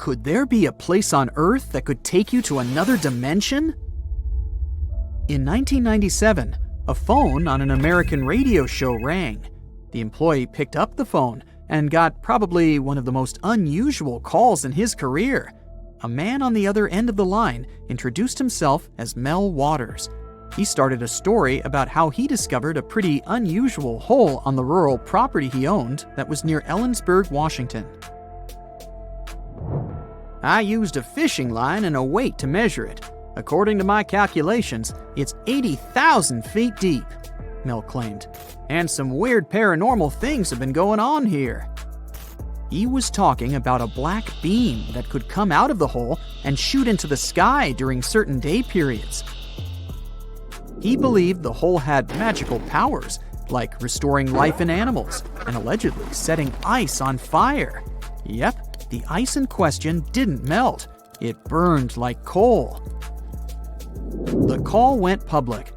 Could there be a place on Earth that could take you to another dimension? In 1997, a phone on an American radio show rang. The employee picked up the phone and got probably one of the most unusual calls in his career. A man on the other end of the line introduced himself as Mel Waters. He started a story about how he discovered a pretty unusual hole on the rural property he owned that was near Ellensburg, Washington. "I used a fishing line and a weight to measure it. According to my calculations, it's 80,000 feet deep," Mel claimed. "And some weird paranormal things have been going on here." He was talking about a black beam that could come out of the hole and shoot into the sky during certain day periods. He believed the hole had magical powers, like restoring life in animals and allegedly setting ice on fire. Yep, the ice in question didn't melt. It burned like coal. The call went public.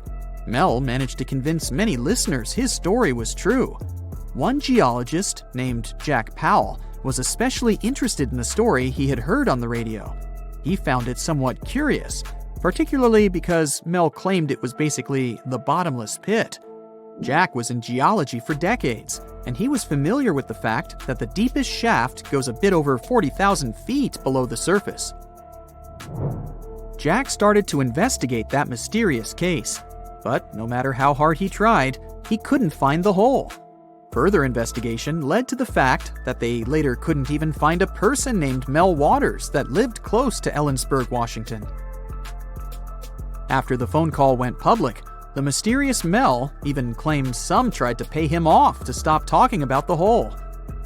Mel managed to convince many listeners his story was true. One geologist, named Jack Powell, was especially interested in the story he had heard on the radio. He found it somewhat curious, particularly because Mel claimed it was basically the bottomless pit. Jack was in geology for decades, and he was familiar with the fact that the deepest shaft goes a bit over 40,000 feet below the surface. Jack started to investigate that mysterious case, but no matter how hard he tried, he couldn't find the hole. Further investigation led to the fact that they later couldn't even find a person named Mel Waters that lived close to Ellensburg, Washington. After the phone call went public, the mysterious Mel even claimed some tried to pay him off to stop talking about the hole.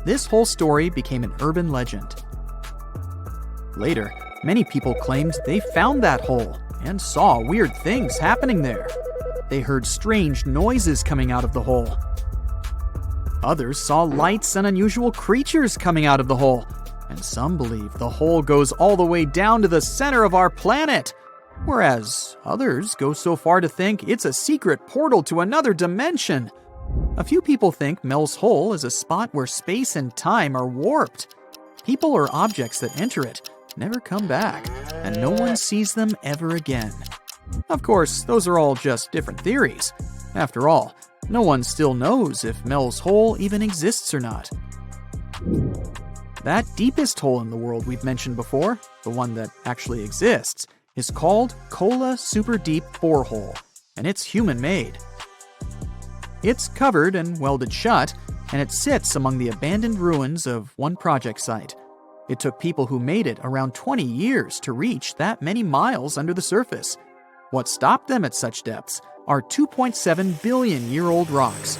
This whole story became an urban legend. Later, many people claimed they found that hole and saw weird things happening there. They heard strange noises coming out of the hole. Others saw lights and unusual creatures coming out of the hole, and some believe the hole goes all the way down to the center of our planet, whereas others go so far to think it's a secret portal to another dimension. A few people think Mel's hole is a spot where space and time are warped. People or objects that enter it never come back, and no one sees them ever again. Of course, those are all just different theories. After all, no one still knows if Mel's hole even exists or not. That deepest hole in the world we've mentioned before, the one that actually exists, is called Kola Super Deep Borehole, and it's human-made. It's covered and welded shut, and it sits among the abandoned ruins of one project site. It took people who made it around 20 years to reach that many miles under the surface. What stopped them at such depths are 2.7 billion-year-old rocks.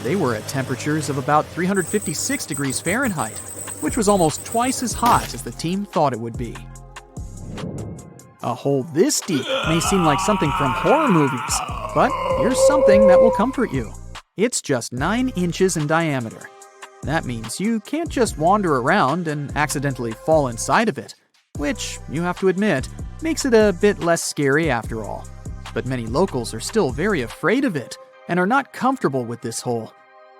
They were at temperatures of about 356 degrees Fahrenheit, which was almost twice as hot as the team thought it would be. A hole this deep may seem like something from horror movies, but here's something that will comfort you. It's just 9 inches in diameter. That means you can't just wander around and accidentally fall inside of it, which, you have to admit, makes it a bit less scary after all. But many locals are still very afraid of it and are not comfortable with this hole.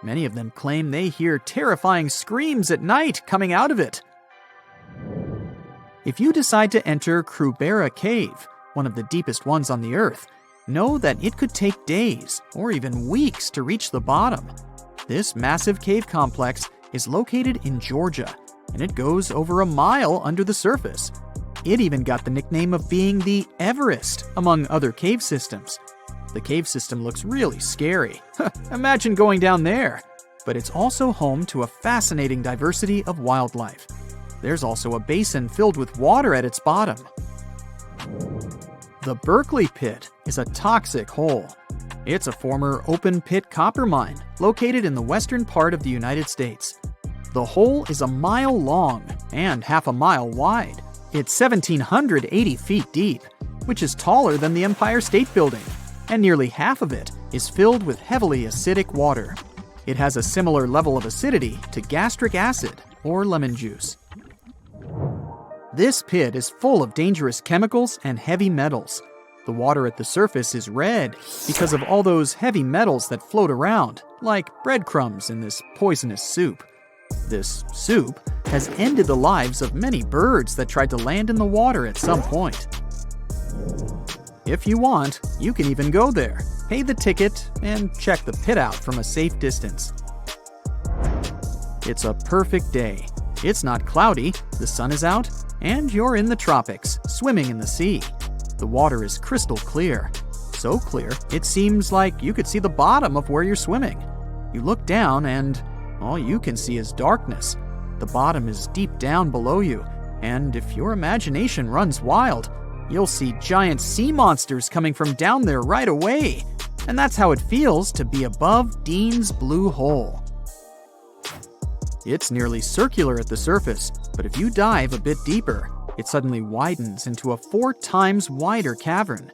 Many of them claim they hear terrifying screams at night coming out of it. If you decide to enter Krubera Cave, one of the deepest ones on the Earth, know that it could take days or even weeks to reach the bottom. This massive cave complex is located in Georgia, and it goes over a mile under the surface. It even got the nickname of being the Everest among other cave systems. The cave system looks really scary. Imagine going down there. But it's also home to a fascinating diversity of wildlife. There's also a basin filled with water at its bottom. The Berkeley Pit is a toxic hole. It's a former open-pit copper mine located in the western part of the United States. The hole is a mile long and half a mile wide. It's 1,780 feet deep, which is taller than the Empire State Building, and nearly half of it is filled with heavily acidic water. It has a similar level of acidity to gastric acid or lemon juice. This pit is full of dangerous chemicals and heavy metals. The water at the surface is red because of all those heavy metals that float around, like breadcrumbs in this poisonous soup. This soup has ended the lives of many birds that tried to land in the water at some point. If you want, you can even go there, pay the ticket, and check the pit out from a safe distance. It's a perfect day. It's not cloudy, the sun is out, and you're in the tropics, swimming in the sea. The water is crystal clear. So clear, it seems like you could see the bottom of where you're swimming. You look down and all you can see is darkness. The bottom is deep down below you, and if your imagination runs wild, you'll see giant sea monsters coming from down there right away. And that's how it feels to be above Dean's Blue Hole. It's nearly circular at the surface, but if you dive a bit deeper, it suddenly widens into a 4 times wider cavern.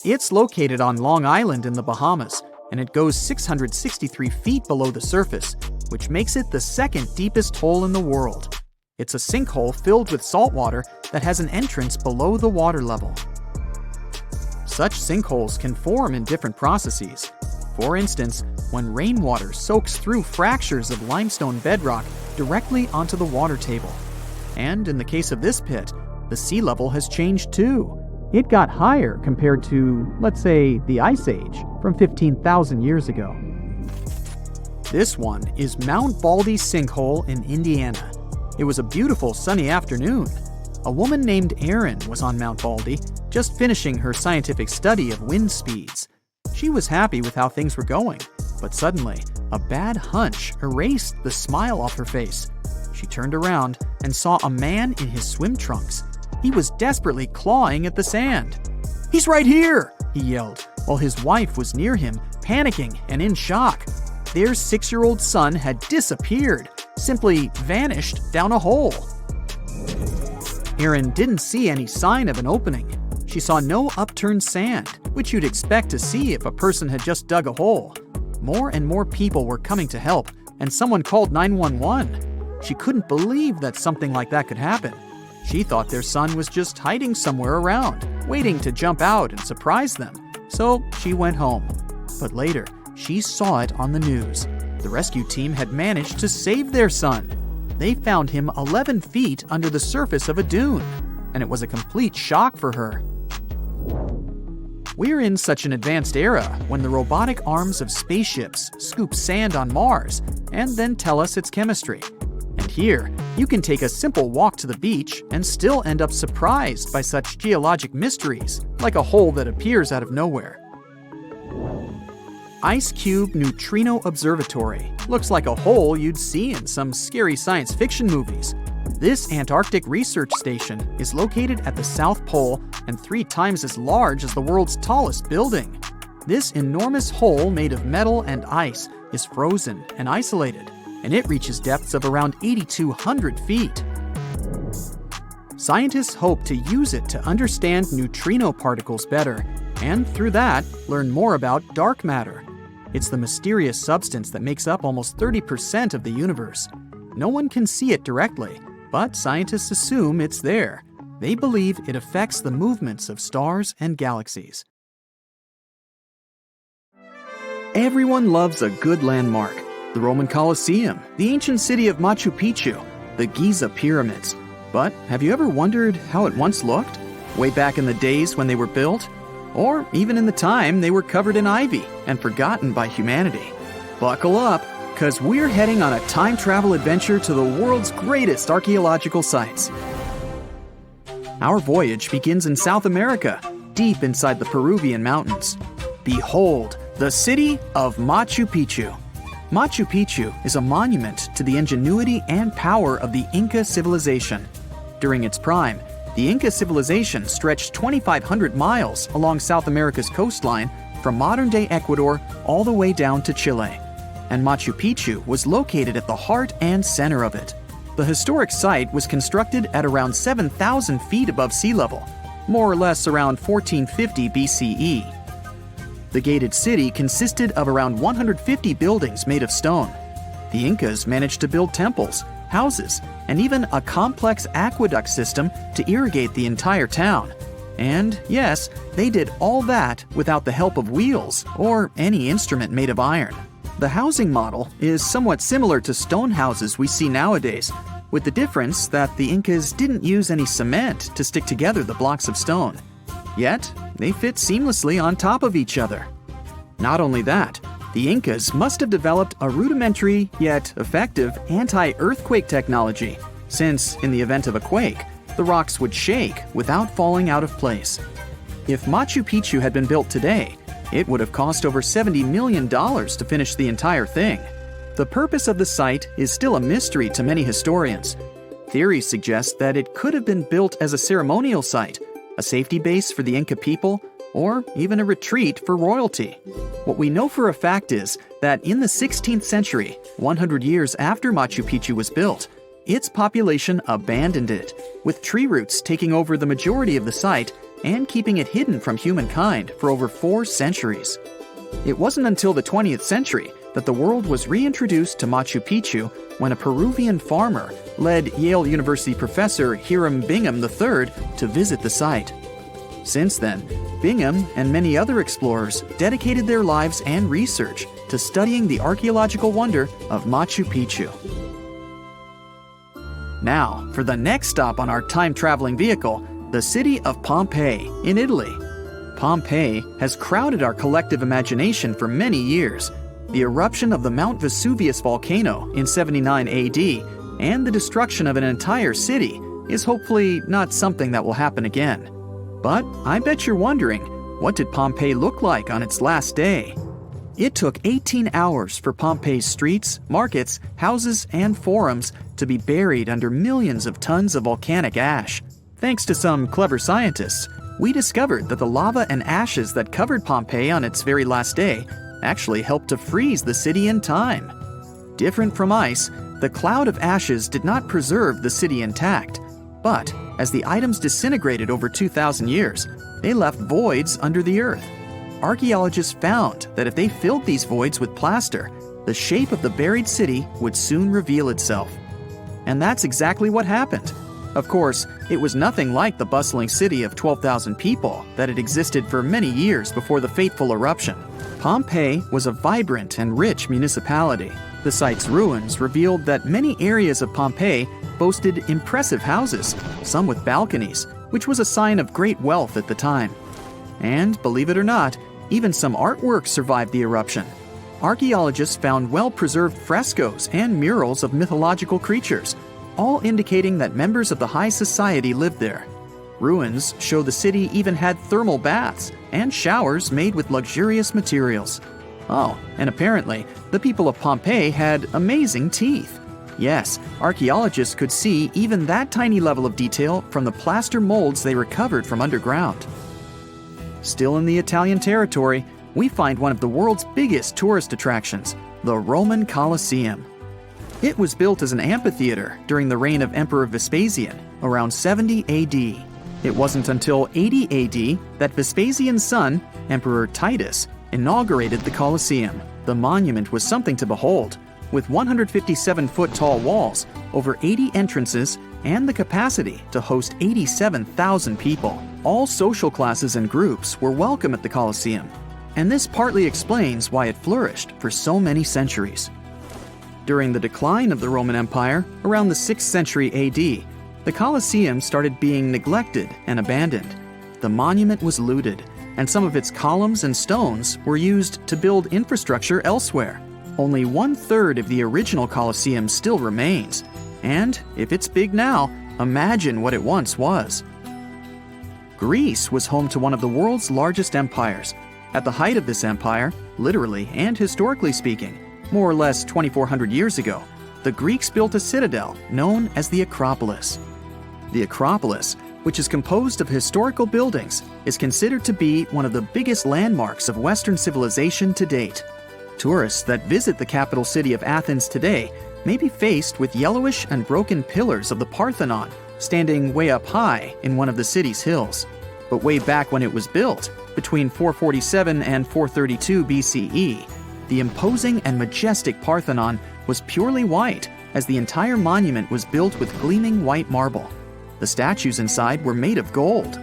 It's located on Long Island in the Bahamas, and it goes 663 feet below the surface, which makes it the second deepest hole in the world. It's a sinkhole filled with salt water that has an entrance below the water level. Such sinkholes can form in different processes. For instance, when rainwater soaks through fractures of limestone bedrock directly onto the water table. And in the case of this pit, the sea level has changed too. It got higher compared to, let's say, the Ice Age from 15,000 years ago. This one is Mount Baldy Sinkhole in Indiana. It was a beautiful sunny afternoon. A woman named Erin was on Mount Baldy, just finishing her scientific study of wind speeds. She was happy with how things were going, but suddenly, a bad hunch erased the smile off her face. She turned around and saw a man in his swim trunks. He was desperately clawing at the sand. "He's right here!" he yelled, while his wife was near him, panicking and in shock. Their 6-year-old son had disappeared, simply vanished down a hole. Erin didn't see any sign of an opening. She saw no upturned sand, which you'd expect to see if a person had just dug a hole. More and more people were coming to help, and someone called 911. She couldn't believe that something like that could happen. She thought their son was just hiding somewhere around, waiting to jump out and surprise them. So she went home. But later, she saw it on the news. The rescue team had managed to save their son. They found him 11 feet under the surface of a dune, and it was a complete shock for her. We're in such an advanced era when the robotic arms of spaceships scoop sand on Mars and then tell us its chemistry. And here, you can take a simple walk to the beach and still end up surprised by such geologic mysteries, like a hole that appears out of nowhere. Ice Cube Neutrino Observatory looks like a hole you'd see in some scary science fiction movies. This Antarctic research station is located at the South Pole and 3 times as large as the world's tallest building. This enormous hole made of metal and ice is frozen and isolated, and it reaches depths of around 8,200 feet. Scientists hope to use it to understand neutrino particles better, and through that, learn more about dark matter. It's the mysterious substance that makes up almost 30% of the universe. No one can see it directly, but scientists assume it's there. They believe it affects the movements of stars and galaxies. Everyone loves a good landmark. The Roman Colosseum, the ancient city of Machu Picchu, the Giza pyramids. But have you ever wondered how it once looked? Way back in the days when they were built? Or even in the time they were covered in ivy and forgotten by humanity? Buckle up, because we're heading on a time travel adventure to the world's greatest archaeological sites. Our voyage begins in South America, deep inside the Peruvian mountains. Behold, the city of Machu Picchu. Machu Picchu is a monument to the ingenuity and power of the Inca civilization. During its prime, the Inca civilization stretched 2,500 miles along South America's coastline from modern-day Ecuador all the way down to Chile. And Machu Picchu was located at the heart and center of it. The historic site was constructed at around 7,000 feet above sea level, more or less around 1450 BCE. The gated city consisted of around 150 buildings made of stone. The Incas managed to build temples, houses, and even a complex aqueduct system to irrigate the entire town. And yes, they did all that without the help of wheels or any instrument made of iron. The housing model is somewhat similar to stone houses we see nowadays, with the difference that the Incas didn't use any cement to stick together the blocks of stone. Yet, they fit seamlessly on top of each other. Not only that, the Incas must have developed a rudimentary yet effective anti-earthquake technology, since, in the event of a quake, the rocks would shake without falling out of place. If Machu Picchu had been built today, it would have cost over $70 million to finish the entire thing. The purpose of the site is still a mystery to many historians. Theories suggest that it could have been built as a ceremonial site, a safety base for the Inca people, or even a retreat for royalty. What we know for a fact is that in the 16th century, 100 years after Machu Picchu was built, its population abandoned it, with tree roots taking over the majority of the site and keeping it hidden from humankind for over 4 centuries. It wasn't until the 20th century that the world was reintroduced to Machu Picchu when a Peruvian farmer led Yale University professor Hiram Bingham III to visit the site. Since then, Bingham and many other explorers dedicated their lives and research to studying the archaeological wonder of Machu Picchu. Now, for the next stop on our time-traveling vehicle, the city of Pompeii in Italy. Pompeii has crowded our collective imagination for many years. The eruption of the Mount Vesuvius volcano in 79 AD and the destruction of an entire city is hopefully not something that will happen again. But I bet you're wondering, what did Pompeii look like on its last day? It took 18 hours for Pompeii's streets, markets, houses, and forums to be buried under millions of tons of volcanic ash. Thanks to some clever scientists, we discovered that the lava and ashes that covered Pompeii on its very last day actually helped to freeze the city in time. Different from ice, the cloud of ashes did not preserve the city intact, but as the items disintegrated over 2,000 years, they left voids under the earth. Archaeologists found that if they filled these voids with plaster, the shape of the buried city would soon reveal itself. And that's exactly what happened. Of course, it was nothing like the bustling city of 12,000 people that had existed for many years before the fateful eruption. Pompeii was a vibrant and rich municipality. The site's ruins revealed that many areas of Pompeii boasted impressive houses, some with balconies, which was a sign of great wealth at the time. And, believe it or not, even some artwork survived the eruption. Archaeologists found well-preserved frescoes and murals of mythological creatures, all indicating that members of the high society lived there. Ruins show the city even had thermal baths and showers made with luxurious materials. Oh, and apparently, the people of Pompeii had amazing teeth. Yes, archaeologists could see even that tiny level of detail from the plaster molds they recovered from underground. Still in the Italian territory, we find one of the world's biggest tourist attractions, the Roman Colosseum. It was built as an amphitheater during the reign of Emperor Vespasian, around 70 AD. It wasn't until 80 AD that Vespasian's son, Emperor Titus, inaugurated the Colosseum. The monument was something to behold, with 157-foot-tall walls, over 80 entrances, and the capacity to host 87,000 people. All social classes and groups were welcome at the Colosseum, and this partly explains why it flourished for so many centuries. During the decline of the Roman Empire, around the 6th century AD, the Colosseum started being neglected and abandoned. The monument was looted, and some of its columns and stones were used to build infrastructure elsewhere. Only 1/3 of the original Colosseum still remains, and if it's big now, imagine what it once was. Greece was home to one of the world's largest empires. At the height of this empire, literally and historically speaking, more or less 2,400 years ago, the Greeks built a citadel known as the Acropolis. The Acropolis, which is composed of historical buildings, is considered to be one of the biggest landmarks of Western civilization to date. Tourists that visit the capital city of Athens today may be faced with yellowish and broken pillars of the Parthenon standing way up high in one of the city's hills. But way back when it was built, between 447 and 432 BCE, the imposing and majestic Parthenon was purely white, as the entire monument was built with gleaming white marble. The statues inside were made of gold.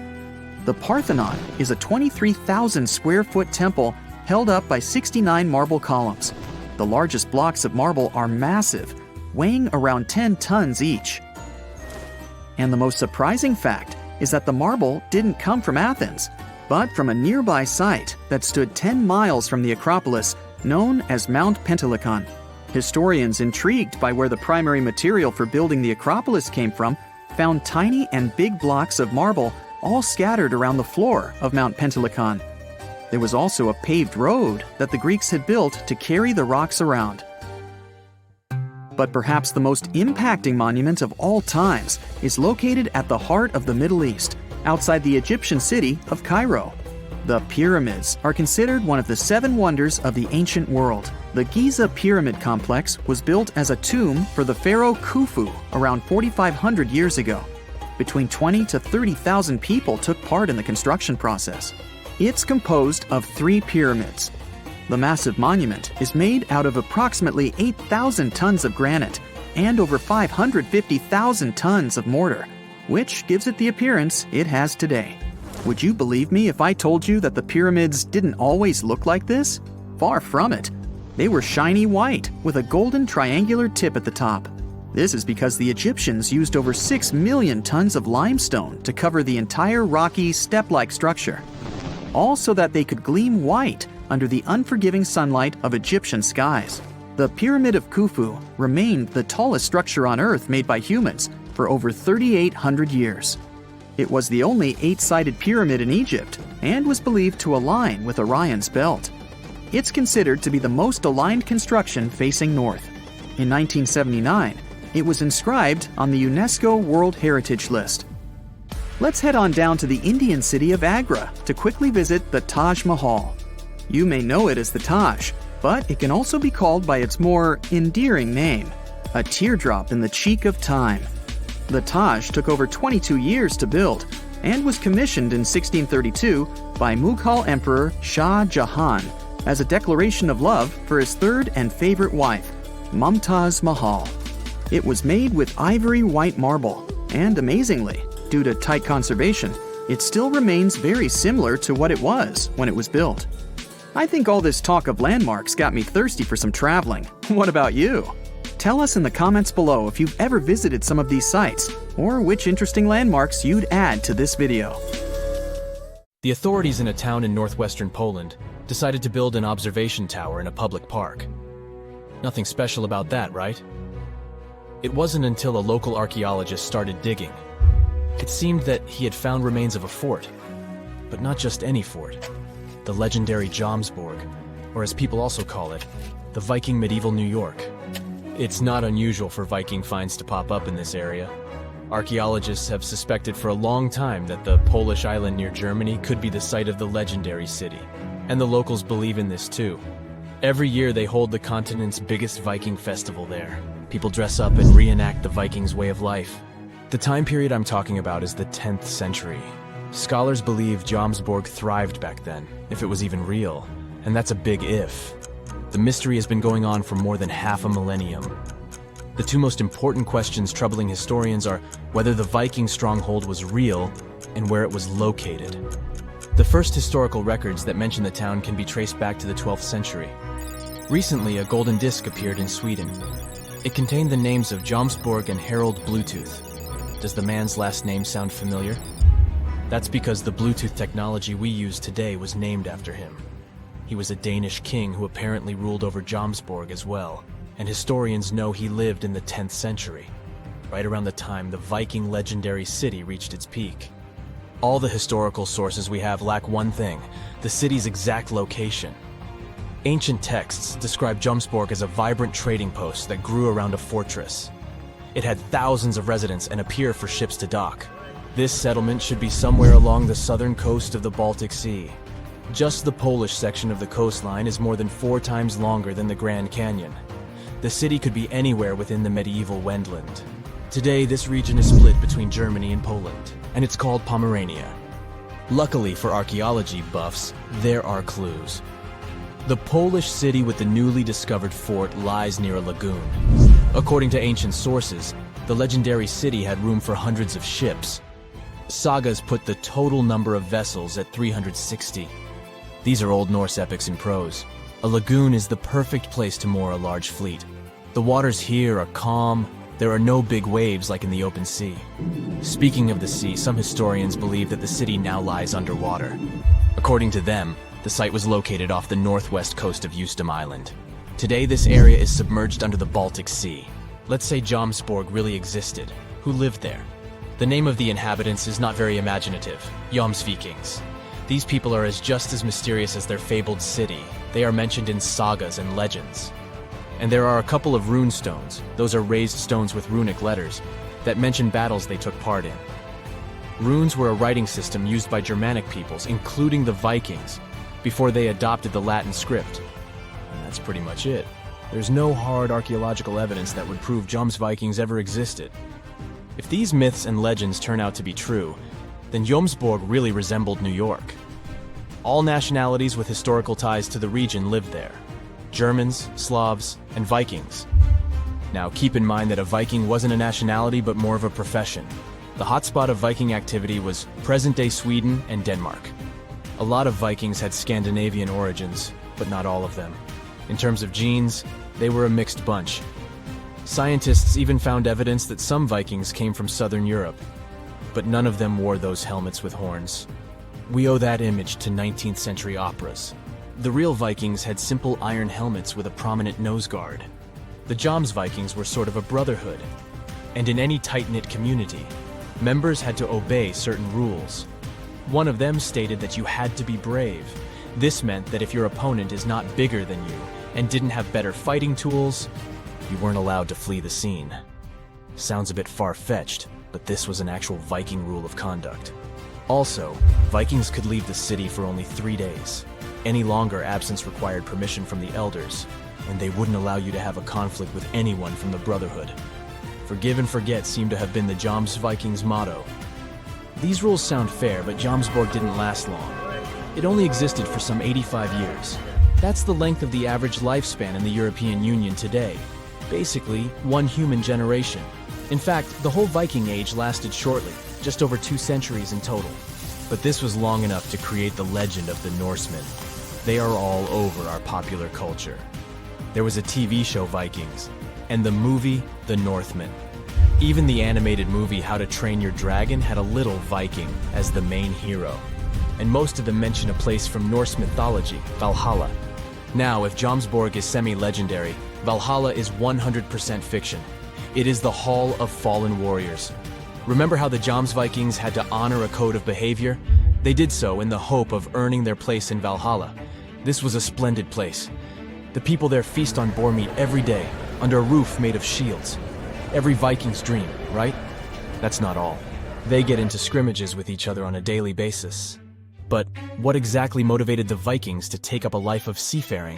The Parthenon is a 23,000 square foot temple held up by 69 marble columns. The largest blocks of marble are massive, weighing around 10 tons each. And the most surprising fact is that the marble didn't come from Athens, but from a nearby site that stood 10 miles from the Acropolis, known as Mount Pentelicon. Historians intrigued by where the primary material for building the Acropolis came from found tiny and big blocks of marble all scattered around the floor of Mount Pentelicon. There was also a paved road that the Greeks had built to carry the rocks around. But perhaps the most impacting monument of all times is located at the heart of the Middle East, outside the Egyptian city of Cairo. The pyramids are considered one of the 7 wonders of the ancient world. The Giza Pyramid Complex was built as a tomb for the pharaoh Khufu around 4,500 years ago. Between 20 to 30,000 people took part in the construction process. It's composed of 3 pyramids. The massive monument is made out of approximately 8,000 tons of granite and over 550,000 tons of mortar, which gives it the appearance it has today. Would you believe me if I told you that the pyramids didn't always look like this? Far from it. They were shiny white with a golden triangular tip at the top. This is because the Egyptians used over 6 million tons of limestone to cover the entire rocky, step-like structure, all so that they could gleam white under the unforgiving sunlight of Egyptian skies. The Pyramid of Khufu remained the tallest structure on Earth made by humans for over 3,800 years. It was the only 8-sided pyramid in Egypt and was believed to align with Orion's belt. It's considered to be the most aligned construction facing north. In 1979, it was inscribed on the UNESCO World Heritage List. Let's head on down to the Indian city of Agra to quickly visit the Taj Mahal. You may know it as the Taj, but it can also be called by its more endearing name, a teardrop in the cheek of time. The Taj took over 22 years to build and was commissioned in 1632 by Mughal Emperor Shah Jahan as a declaration of love for his third and favorite wife, Mumtaz Mahal. It was made with ivory white marble, and amazingly, due to tight conservation, it still remains very similar to what it was when it was built. I think all this talk of landmarks got me thirsty for some traveling. What about you? Tell us in the comments below if you've ever visited some of these sites, or which interesting landmarks you'd add to this video. The authorities in a town in northwestern Poland decided to build an observation tower in a public park. Nothing special about that, right? It wasn't until a local archaeologist started digging. It seemed that he had found remains of a fort, but not just any fort. The legendary Jomsborg, or as people also call it, the Viking medieval New York. It's not unusual for Viking finds to pop up in this area. Archaeologists have suspected for a long time that the Polish island near Germany could be the site of the legendary city, and the locals believe in this too. Every year they hold the continent's biggest Viking festival there. People dress up and reenact the Vikings' way of life. The time period I'm talking about is the 10th century. Scholars believe Jomsborg thrived back then, if it was even real, and that's a big if. The mystery has been going on for more than half a millennium. The 2 most important questions troubling historians are whether the Viking stronghold was real and where it was located. The first historical records that mention the town can be traced back to the 12th century. Recently, a golden disc appeared in Sweden. It contained the names of Jomsborg and Harold Bluetooth. Does the man's last name sound familiar? That's because the Bluetooth technology we use today was named after him. He was a Danish king who apparently ruled over Jomsborg as well, and historians know he lived in the 10th century, right around the time the Viking legendary city reached its peak. All the historical sources we have lack one thing: the city's exact location. Ancient texts describe Jomsborg as a vibrant trading post that grew around a fortress. It had thousands of residents and a pier for ships to dock. This settlement should be somewhere along the southern coast of the Baltic Sea. Just the Polish section of the coastline is more than 4 times longer than the Grand Canyon. The city could be anywhere within the medieval Wendland. Today, this region is split between Germany and Poland, and it's called Pomerania. Luckily for archaeology buffs, there are clues. The Polish city with the newly discovered fort lies near a lagoon. According to ancient sources, the legendary city had room for hundreds of ships. Sagas put the total number of vessels at 360. These are Old Norse epics in prose. A lagoon is the perfect place to moor a large fleet. The The waters here are calm. There are no big waves like in the open sea. Speaking of the sea, some historians believe that the city now lies underwater. According to them, the site was located off the northwest coast of Eustom Island. Today, this area is submerged under the Baltic Sea. Let's say Jomsborg really existed. Who lived there? The name of the inhabitants is not very imaginative. Jomsvikings. These people are just as mysterious as their fabled city. They are mentioned in sagas and legends. And there are a couple of rune stones, those are raised stones with runic letters, that mention battles they took part in. Runes were a writing system used by Germanic peoples, including the Vikings, before they adopted the Latin script. And that's pretty much it. There's no hard archaeological evidence that would prove Jomsvikings ever existed. If these myths and legends turn out to be true, then Jomsborg really resembled New York. All nationalities with historical ties to the region lived there. Germans, Slavs, and Vikings. Now keep in mind that a Viking wasn't a nationality but more of a profession. The hotspot of Viking activity was present-day Sweden and Denmark. A lot of Vikings had Scandinavian origins, but not all of them. In terms of genes, they were a mixed bunch. Scientists even found evidence that some Vikings came from southern Europe, but none of them wore those helmets with horns. We owe that image to 19th century operas. The real Vikings had simple iron helmets with a prominent nose guard. The Jomsvikings were sort of a brotherhood, and in any tight-knit community, members had to obey certain rules. One of them stated that you had to be brave. This meant that if your opponent is not bigger than you and didn't have better fighting tools, you weren't allowed to flee the scene. Sounds a bit far-fetched, but this was an actual Viking rule of conduct. Also, Vikings could leave the city for only 3 days. Any longer, absence required permission from the elders, and they wouldn't allow you to have a conflict with anyone from the Brotherhood. Forgive and forget seemed to have been the Jomsvikings' motto. These rules sound fair, but Jomsborg didn't last long. It only existed for some 85 years. That's the length of the average lifespan in the European Union today. Basically, one human generation. In fact, the whole Viking Age lasted shortly, just over 2 centuries in total. But this was long enough to create the legend of the Norsemen. They are all over our popular culture. There was a TV show, Vikings, and the movie, The Northman. Even the animated movie How to Train Your Dragon had a little Viking as the main hero. And most of them mention a place from Norse mythology, Valhalla. Now, if Jomsborg is semi-legendary, Valhalla is 100% fiction. It is the Hall of Fallen Warriors. Remember how the Jomsvikings had to honor a code of behavior? They did so in the hope of earning their place in Valhalla. This was a splendid place. The people there feast on boar meat every day, under a roof made of shields. Every Viking's dream, right? That's not all. They get into scrimmages with each other on a daily basis. But what exactly motivated the Vikings to take up a life of seafaring?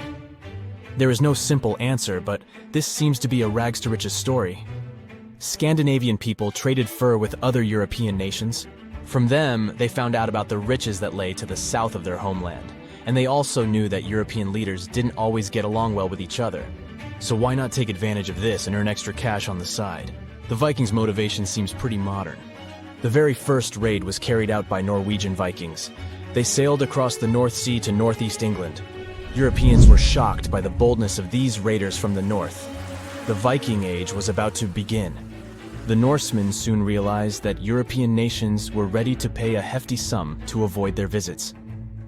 There is no simple answer, but this seems to be a rags-to-riches story. Scandinavian people traded fur with other European nations. From them, they found out about the riches that lay to the south of their homeland. And they also knew that European leaders didn't always get along well with each other. So why not take advantage of this and earn extra cash on the side? The Vikings' motivation seems pretty modern. The very first raid was carried out by Norwegian Vikings. They sailed across the North Sea to northeast England. Europeans were shocked by the boldness of these raiders from the north. The Viking Age was about to begin. The Norsemen soon realized that European nations were ready to pay a hefty sum to avoid their visits.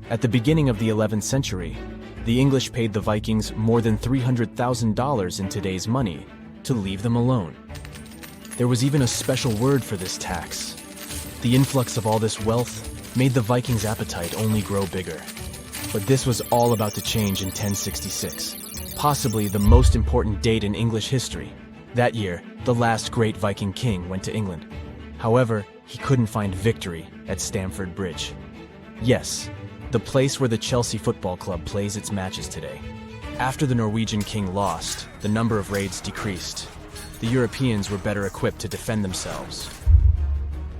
At the beginning of the 11th century, the English paid the Vikings more than $300,000 in today's money to leave them alone. There was even a special word for this tax. The influx of all this wealth made the Vikings' appetite only grow bigger. But this was all about to change in 1066, possibly the most important date in English history. That year, the last great Viking king went to England. However, he couldn't find victory at Stamford Bridge. Yes, the place where the Chelsea Football Club plays its matches today. After the Norwegian king lost, the number of raids decreased. The Europeans were better equipped to defend themselves.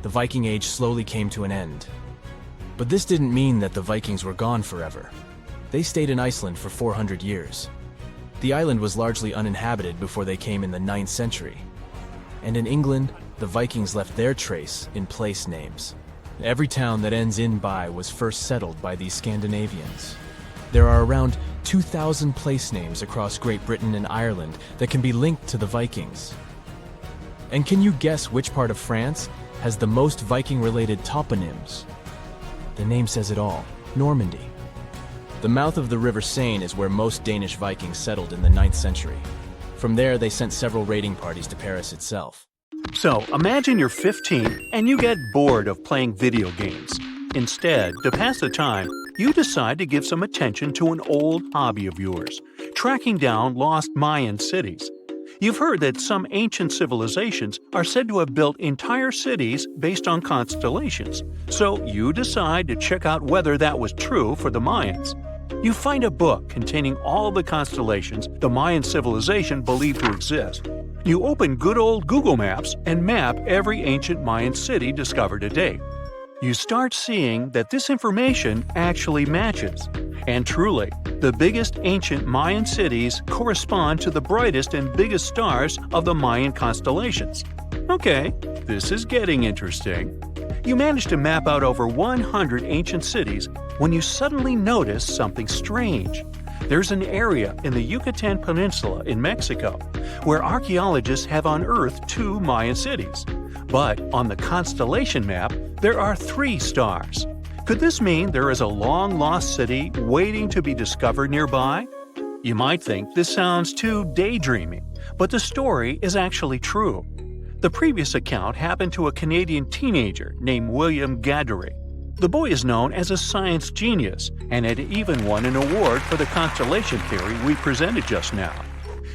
The Viking Age slowly came to an end. But this didn't mean that the Vikings were gone forever. They stayed in Iceland for 400 years. The island was largely uninhabited before they came in the 9th century. And in England, the Vikings left their trace in place names. Every town that ends in by was first settled by these Scandinavians. There are around 2,000 place names across Great Britain and Ireland that can be linked to the Vikings. And can you guess which part of France has the most Viking-related toponyms? The name says it all: Normandy. The mouth of the River Seine is where most Danish Vikings settled in the 9th century. From there, they sent several raiding parties to Paris itself. So, imagine you're 15 and you get bored of playing video games. Instead, to pass the time, you decide to give some attention to an old hobby of yours: tracking down lost Mayan cities. You've heard that some ancient civilizations are said to have built entire cities based on constellations, so you decide to check out whether that was true for the Mayans. You find a book containing all the constellations the Mayan civilization believed to exist. You open good old Google Maps and map every ancient Mayan city discovered to date. You start seeing that this information actually matches. And truly, the biggest ancient Mayan cities correspond to the brightest and biggest stars of the Mayan constellations. Okay, this is getting interesting. You manage to map out over 100 ancient cities when you suddenly notice something strange. There's an area in the Yucatan Peninsula in Mexico where archaeologists have unearthed 2 Mayan cities. But on the constellation map, there are 3 stars. Could this mean there is a long-lost city waiting to be discovered nearby? You might think this sounds too daydreaming, but the story is actually true. The previous account happened to a Canadian teenager named William Gaddery. The boy is known as a science genius and had even won an award for the constellation theory we presented just now.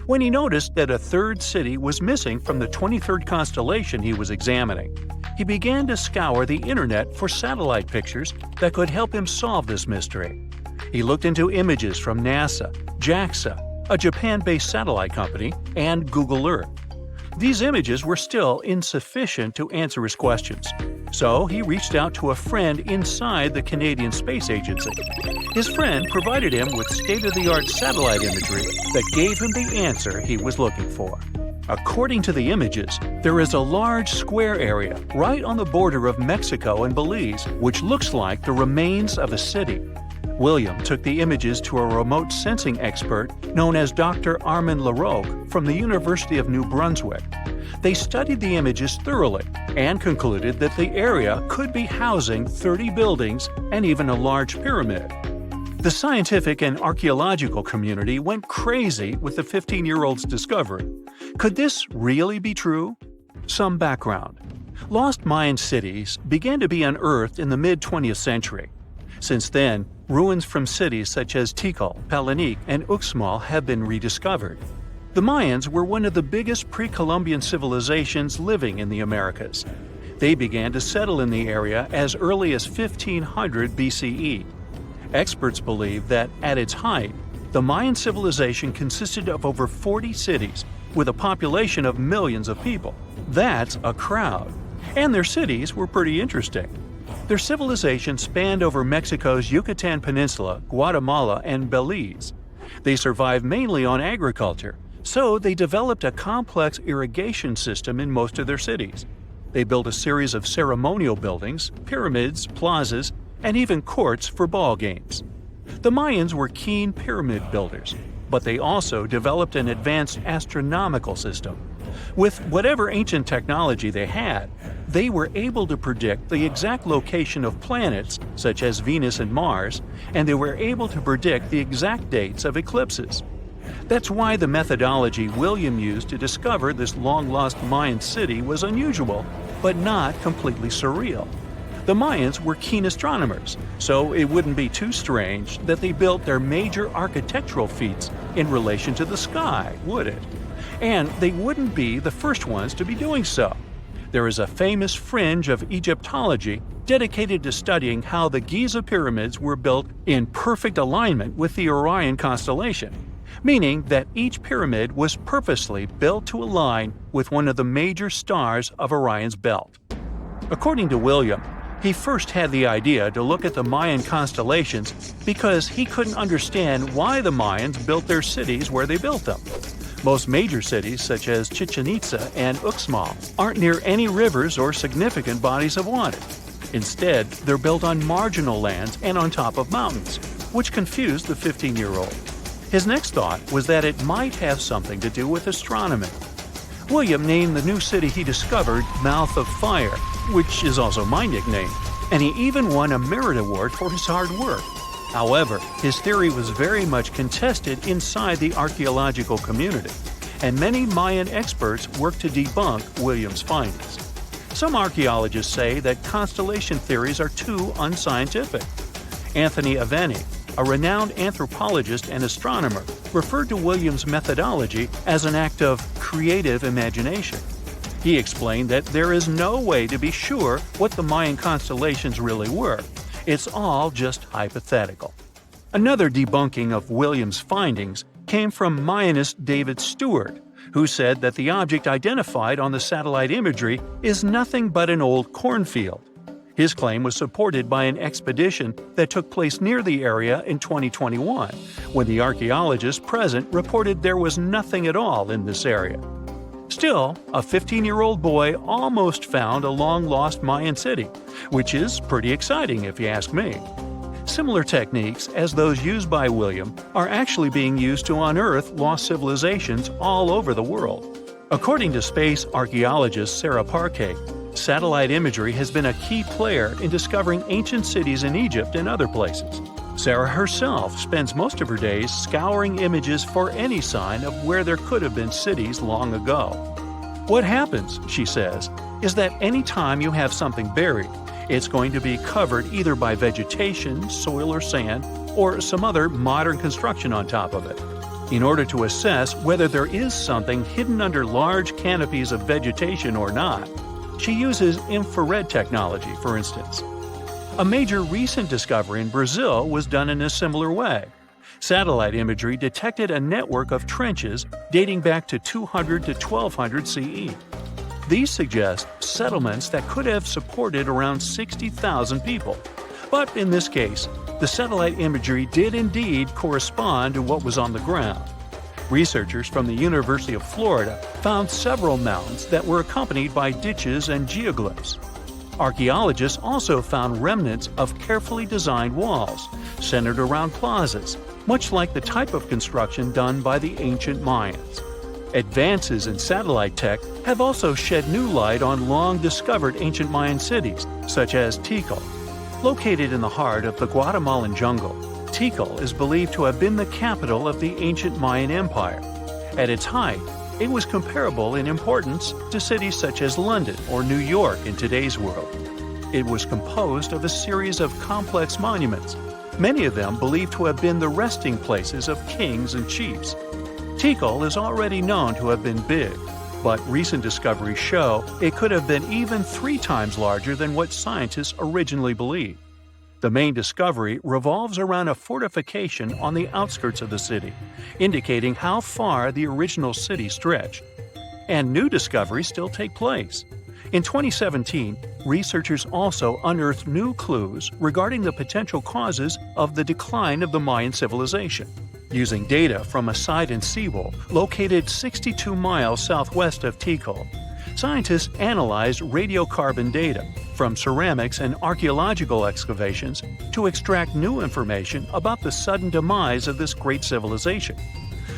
When he noticed that a 3rd city was missing from the 23rd constellation he was examining, he began to scour the internet for satellite pictures that could help him solve this mystery. He looked into images from NASA, JAXA, a Japan-based satellite company, and Google Earth. These images were still insufficient to answer his questions, so he reached out to a friend inside the Canadian Space Agency. His friend provided him with state-of-the-art satellite imagery that gave him the answer he was looking for. According to the images, there is a large square area right on the border of Mexico and Belize, which looks like the remains of a city. William took the images to a remote sensing expert known as Dr. Armand Laroque from the University of New Brunswick. They studied the images thoroughly and concluded that the area could be housing 30 buildings and even a large pyramid. The scientific and archaeological community went crazy with the 15-year-old's discovery. Could this really be true? Some background. Lost Mayan cities began to be unearthed in the mid-20th century. Since then, ruins from cities such as Tikal, Palenque, and Uxmal have been rediscovered. The Mayans were one of the biggest pre-Columbian civilizations living in the Americas. They began to settle in the area as early as 1500 BCE. Experts believe that, at its height, the Mayan civilization consisted of over 40 cities, with a population of millions of people. That's a crowd. And their cities were pretty interesting. Their civilization spanned over Mexico's Yucatan Peninsula, Guatemala, and Belize. They survived mainly on agriculture, so they developed a complex irrigation system in most of their cities. They built a series of ceremonial buildings, pyramids, plazas, and even courts for ball games. The Mayans were keen pyramid builders, but they also developed an advanced astronomical system. With whatever ancient technology they had, they were able to predict the exact location of planets, such as Venus and Mars, and they were able to predict the exact dates of eclipses. That's why the methodology William used to discover this long-lost Mayan city was unusual, but not completely surreal. The Mayans were keen astronomers, so it wouldn't be too strange that they built their major architectural feats in relation to the sky, would it? And they wouldn't be the first ones to be doing so. There is a famous fringe of Egyptology dedicated to studying how the Giza pyramids were built in perfect alignment with the Orion constellation, meaning that each pyramid was purposely built to align with one of the major stars of Orion's belt. According to William, he first had the idea to look at the Mayan constellations because he couldn't understand why the Mayans built their cities where they built them. Most major cities, such as Chichen Itza and Uxmal, aren't near any rivers or significant bodies of water. Instead, they're built on marginal lands and on top of mountains. which confused the 15-year-old. His next thought was that it might have something to do with astronomy. William named the new city he discovered Mouth of Fire, which is also my nickname, and he even won a merit award for his hard work. However, his theory was very much contested inside the archaeological community, and many Mayan experts worked to debunk William's findings. Some archaeologists say that constellation theories are too unscientific. Anthony Aveni, a renowned anthropologist and astronomer, referred to William's methodology as an act of creative imagination. He explained that there is no way to be sure what the Mayan constellations really were. It's all just hypothetical. Another debunking of William's findings came from Mayanist David Stewart, who said that the object identified on the satellite imagery is nothing but an old cornfield. His claim was supported by an expedition that took place near the area in 2021, when the archaeologists present reported there was nothing at all in this area. Still, a 15-year-old boy almost found a long-lost Mayan city, which is pretty exciting if you ask me. Similar techniques as those used by William are actually being used to unearth lost civilizations all over the world. According to space archaeologist Sarah Parquet, satellite imagery has been a key player in discovering ancient cities in Egypt and other places. Sarah herself spends most of her days scouring images for any sign of where there could have been cities long ago. What happens, she says, is that any time you have something buried, it's going to be covered either by vegetation, soil or sand, or some other modern construction on top of it. In order to assess whether there is something hidden under large canopies of vegetation or not, she uses infrared technology, for instance. A major recent discovery in Brazil was done in a similar way. Satellite imagery detected a network of trenches dating back to 200 to 1200 CE. These suggest settlements that could have supported around 60,000 people. But in this case, the satellite imagery did indeed correspond to what was on the ground. Researchers from the University of Florida found several mounds that were accompanied by ditches and geoglyphs. Archaeologists also found remnants of carefully designed walls, centered around plazas, much like the type of construction done by the ancient Mayans. Advances in satellite tech have also shed new light on long-discovered ancient Mayan cities, such as Tikal. Located in the heart of the Guatemalan jungle, Tikal is believed to have been the capital of the ancient Mayan Empire. At its height, it was comparable in importance to cities such as London or New York in today's world. It was composed of a series of complex monuments, many of them believed to have been the resting places of kings and chiefs. Tikal is already known to have been big, but recent discoveries show it could have been even 3 times larger than what scientists originally believed. The main discovery revolves around a fortification on the outskirts of the city, indicating how far the original city stretched. And new discoveries still take place. In 2017, researchers also unearthed new clues regarding the potential causes of the decline of the Mayan civilization. Using data from a Sidon seawall located 62 miles southwest of Tikal, scientists analyzed radiocarbon data from ceramics and archaeological excavations to extract new information about the sudden demise of this great civilization.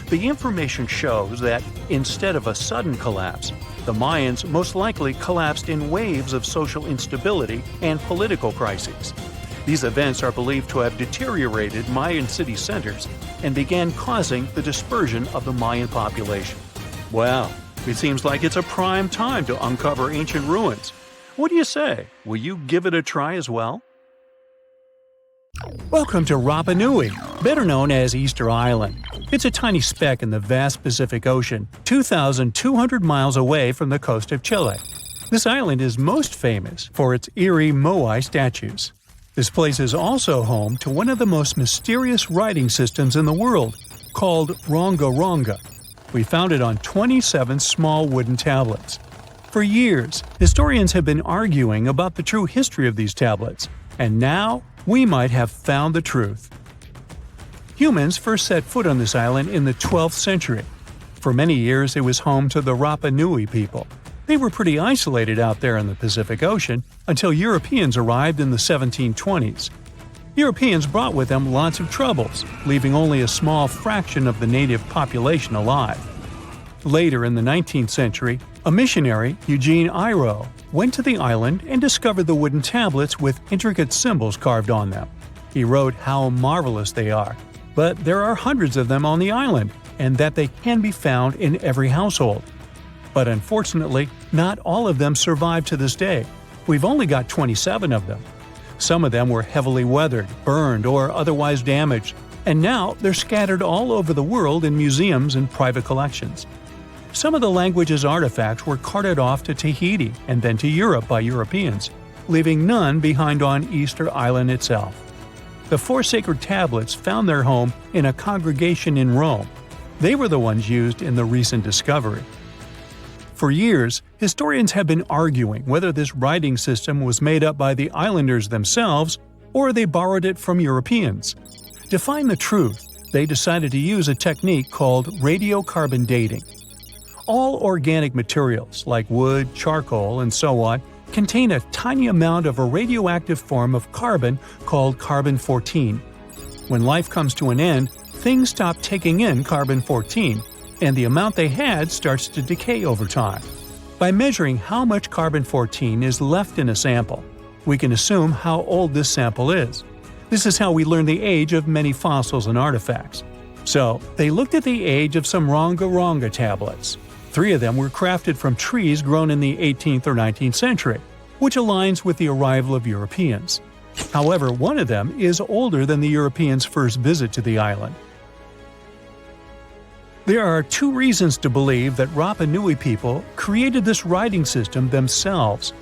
The information shows that, instead of a sudden collapse, the Mayans most likely collapsed in waves of social instability and political crises. These events are believed to have deteriorated Mayan city centers and began causing the dispersion of the Mayan population. Well, it seems like it's a prime time to uncover ancient ruins. What do you say? Will you give it a try as well? Welcome to Rapa Nui, better known as Easter Island. It's a tiny speck in the vast Pacific Ocean, 2,200 miles away from the coast of Chile. This island is most famous for its eerie moai statues. This place is also home to one of the most mysterious writing systems in the world, called Ronga Ronga. We found it on 27 small wooden tablets. For years, historians have been arguing about the true history of these tablets, and now we might have found the truth. Humans first set foot on this island in the 12th century. For many years, it was home to the Rapa Nui people. They were pretty isolated out there in the Pacific Ocean until Europeans arrived in the 1720s. Europeans brought with them lots of troubles, leaving only a small fraction of the native population alive. Later in the 19th century, a missionary, Eugene Iro, went to the island and discovered the wooden tablets with intricate symbols carved on them. He wrote how marvelous they are, but there are hundreds of them on the island, and that they can be found in every household. But unfortunately, not all of them survive to this day. We've only got 27 of them. Some of them were heavily weathered, burned, or otherwise damaged, and now they're scattered all over the world in museums and private collections. Some of the language's artifacts were carted off to Tahiti and then to Europe by Europeans, leaving none behind on Easter Island itself. The 4 sacred tablets found their home in a congregation in Rome. They were the ones used in the recent discovery. For years, historians have been arguing whether this writing system was made up by the islanders themselves or they borrowed it from Europeans. To find the truth, they decided to use a technique called radiocarbon dating. All organic materials, like wood, charcoal, and so on, contain a tiny amount of a radioactive form of carbon called carbon-14. When life comes to an end, things stop taking in carbon-14, and the amount they had starts to decay over time. By measuring how much carbon-14 is left in a sample, we can assume how old this sample is. This is how we learn the age of many fossils and artifacts. So, they looked at the age of some Ronga-Ronga tablets. 3 of them were crafted from trees grown in the 18th or 19th century, which aligns with the arrival of Europeans. However, one of them is older than the Europeans' first visit to the island. There are 2 reasons to believe that Rapa Nui people created this writing system themselves.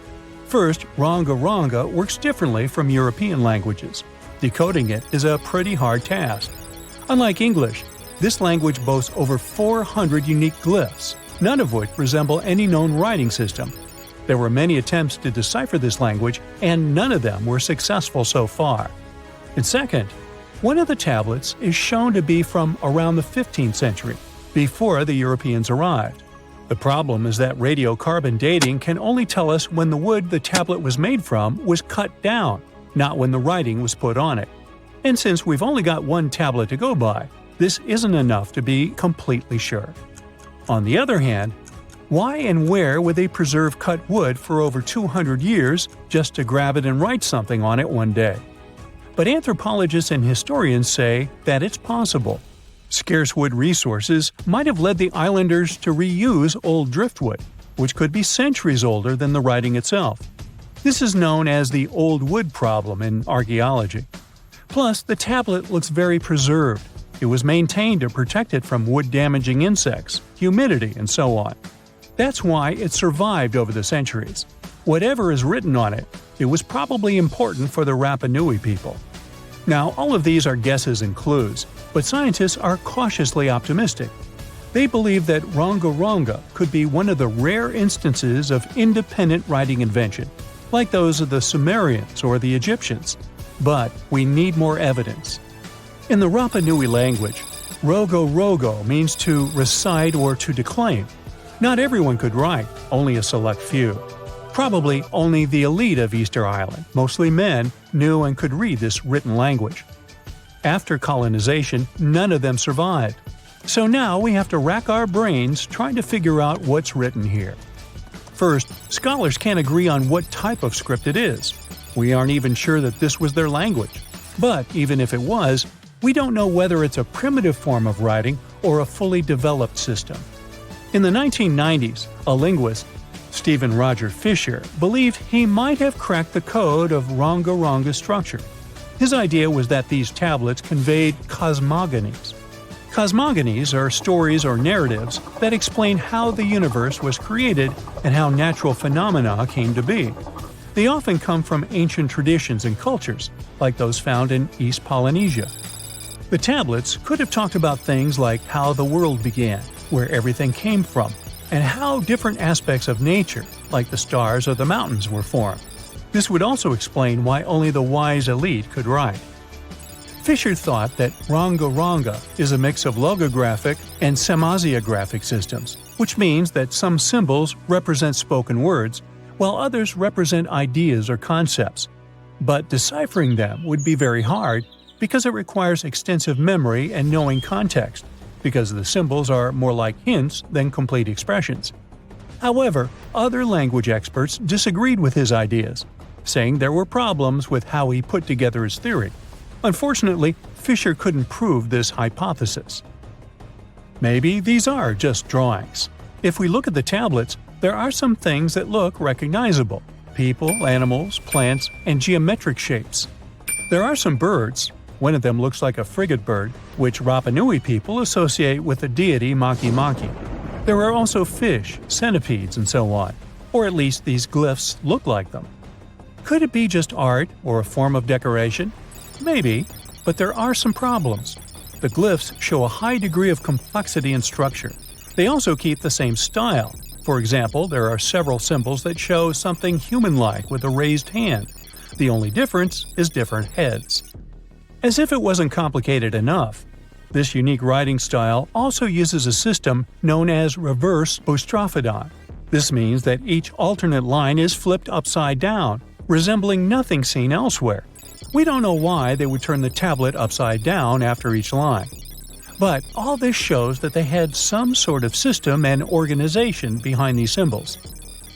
First, Ronga-Ronga works differently from European languages. Decoding it is a pretty hard task. Unlike English, this language boasts over 400 unique glyphs, none of which resemble any known writing system. There were many attempts to decipher this language, and none of them were successful so far. And second, one of the tablets is shown to be from around the 15th century, before the Europeans arrived. The problem is that radiocarbon dating can only tell us when the wood the tablet was made from was cut down, not when the writing was put on it. And since we've only got one tablet to go by, this isn't enough to be completely sure. On the other hand, why and where would they preserve cut wood for over 200 years just to grab it and write something on it one day? But anthropologists and historians say that it's possible. Scarce wood resources might have led the islanders to reuse old driftwood, which could be centuries older than the writing itself. This is known as the old wood problem in archaeology. Plus, the tablet looks very preserved. It was maintained to protect it from wood-damaging insects, humidity, and so on. That's why it survived over the centuries. Whatever is written on it, it was probably important for the Rapa Nui people. Now, all of these are guesses and clues, but scientists are cautiously optimistic. They believe that Ronga-Ronga could be one of the rare instances of independent writing invention, like those of the Sumerians or the Egyptians. But we need more evidence. In the Rapa Nui language, rogo-rogo means to recite or to declaim. Not everyone could write, only a select few. Probably only the elite of Easter Island, mostly men, knew and could read this written language. After colonization, none of them survived. So now we have to rack our brains trying to figure out what's written here. First, scholars can't agree on what type of script it is. We aren't even sure that this was their language. But even if it was, we don't know whether it's a primitive form of writing or a fully developed system. In the 1990s, a linguist, Stephen Roger Fisher, believed he might have cracked the code of Ronga-Ronga structure. His idea was that these tablets conveyed cosmogonies. Cosmogonies are stories or narratives that explain how the universe was created and how natural phenomena came to be. They often come from ancient traditions and cultures, like those found in East Polynesia. The tablets could have talked about things like how the world began, where everything came from, and how different aspects of nature, like the stars or the mountains, were formed. This would also explain why only the wise elite could write. Fisher thought that Ronga-Ronga is a mix of logographic and semasiographic systems, which means that some symbols represent spoken words, while others represent ideas or concepts. But deciphering them would be very hard because it requires extensive memory and knowing context, because the symbols are more like hints than complete expressions. However, other language experts disagreed with his ideas, saying there were problems with how he put together his theory. Unfortunately, Fisher couldn't prove this hypothesis. Maybe these are just drawings. If we look at the tablets, there are some things that look recognizable: people, animals, plants, and geometric shapes. There are some birds. One of them looks like a frigate bird, which Rapa Nui people associate with the deity Maki Maki. There are also fish, centipedes, and so on, or at least these glyphs look like them. Could it be just art or a form of decoration? Maybe, but there are some problems. The glyphs show a high degree of complexity and structure. They also keep the same style. For example, there are several symbols that show something human-like with a raised hand. The only difference is different heads. As if it wasn't complicated enough, this unique writing style also uses a system known as reverse boustrophodon. This means that each alternate line is flipped upside down, resembling nothing seen elsewhere. We don't know why they would turn the tablet upside down after each line. But all this shows that they had some sort of system and organization behind these symbols.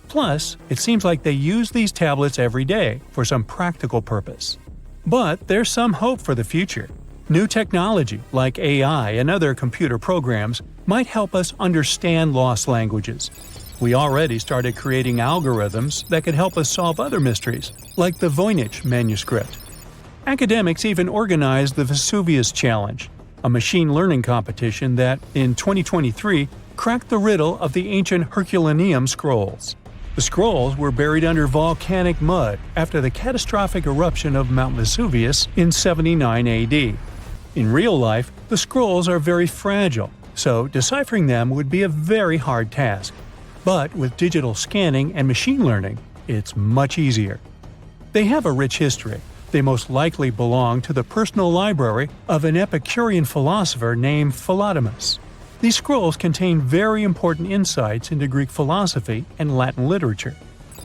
Plus, it seems like they use these tablets every day for some practical purpose. But there's some hope for the future. New technology, like AI and other computer programs, might help us understand lost languages. We already started creating algorithms that could help us solve other mysteries, like the Voynich manuscript. Academics even organized the Vesuvius Challenge, a machine learning competition that, in 2023, cracked the riddle of the ancient Herculaneum scrolls. The scrolls were buried under volcanic mud after the catastrophic eruption of Mount Vesuvius in 79 AD. In real life, the scrolls are very fragile, so deciphering them would be a very hard task. But with digital scanning and machine learning, it's much easier. They have a rich history. They most likely belong to the personal library of an Epicurean philosopher named Philodemus. These scrolls contain very important insights into Greek philosophy and Latin literature.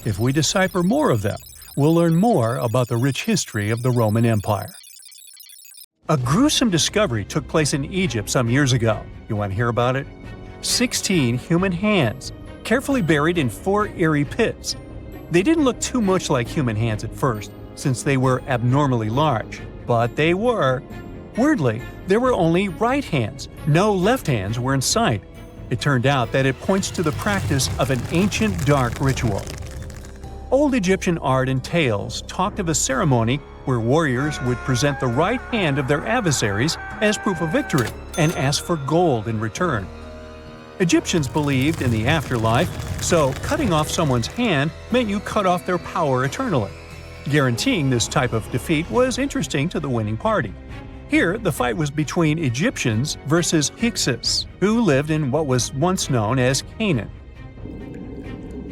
If we decipher more of them, we'll learn more about the rich history of the Roman Empire. A gruesome discovery took place in Egypt some years ago. You want to hear about it? 16 human hands, carefully buried in 4 eerie pits. They didn't look too much like human hands at first, since they were abnormally large, but they were. Weirdly, there were only right hands. No left hands were in sight. It turned out that it points to the practice of an ancient dark ritual. Old Egyptian art and tales talked of a ceremony where warriors would present the right hand of their adversaries as proof of victory and ask for gold in return. Egyptians believed in the afterlife, so cutting off someone's hand meant you cut off their power eternally. Guaranteeing this type of defeat was interesting to the winning party. Here, the fight was between Egyptians versus Hyksos, who lived in what was once known as Canaan.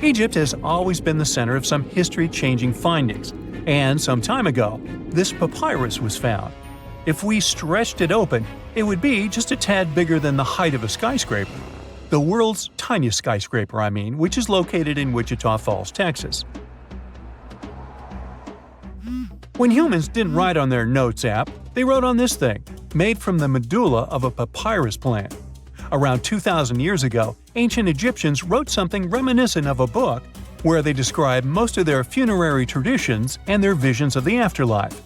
Egypt has always been the center of some history-changing findings, and some time ago, this papyrus was found. If we stretched it open, it would be just a tad bigger than the height of a skyscraper. The world's tiniest skyscraper, which is located in Wichita Falls, Texas. When humans didn't write on their notes app, they wrote on this thing, made from the medulla of a papyrus plant. Around 2,000 years ago, ancient Egyptians wrote something reminiscent of a book where they describe most of their funerary traditions and their visions of the afterlife.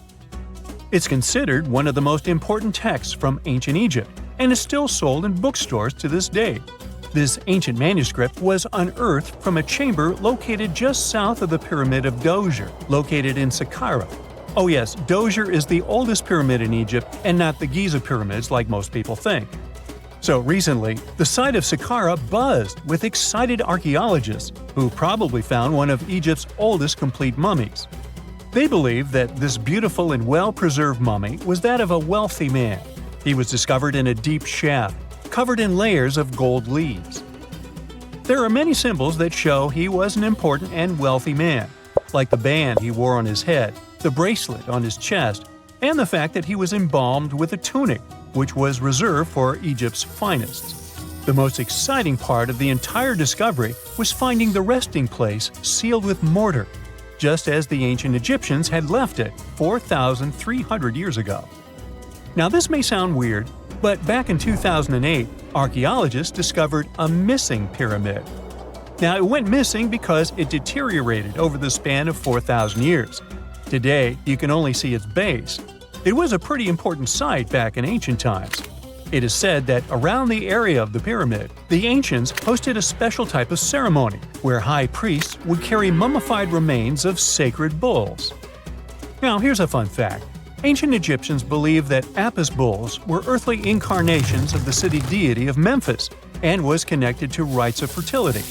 It's considered one of the most important texts from ancient Egypt and is still sold in bookstores to this day. This ancient manuscript was unearthed from a chamber located just south of the Pyramid of Djoser, located in Saqqara. Oh yes, Djoser is the oldest pyramid in Egypt and not the Giza pyramids like most people think. So recently, the site of Saqqara buzzed with excited archaeologists who probably found one of Egypt's oldest complete mummies. They believe that this beautiful and well-preserved mummy was that of a wealthy man. He was discovered in a deep shaft, covered in layers of gold leaves. There are many symbols that show he was an important and wealthy man, like the band he wore on his head, the bracelet on his chest, and the fact that he was embalmed with a tunic, which was reserved for Egypt's finest. The most exciting part of the entire discovery was finding the resting place sealed with mortar. just as the ancient Egyptians had left it 4,300 years ago. Now this may sound weird, but back in 2008, archaeologists discovered a missing pyramid. Now it went missing because it deteriorated over the span of 4,000 years. Today, you can only see its base. It was a pretty important site back in ancient times. It is said that around the area of the pyramid, the ancients hosted a special type of ceremony where high priests would carry mummified remains of sacred bulls. Now here's a fun fact. Ancient Egyptians believed that Apis bulls were earthly incarnations of the city deity of Memphis and was connected to rites of fertility.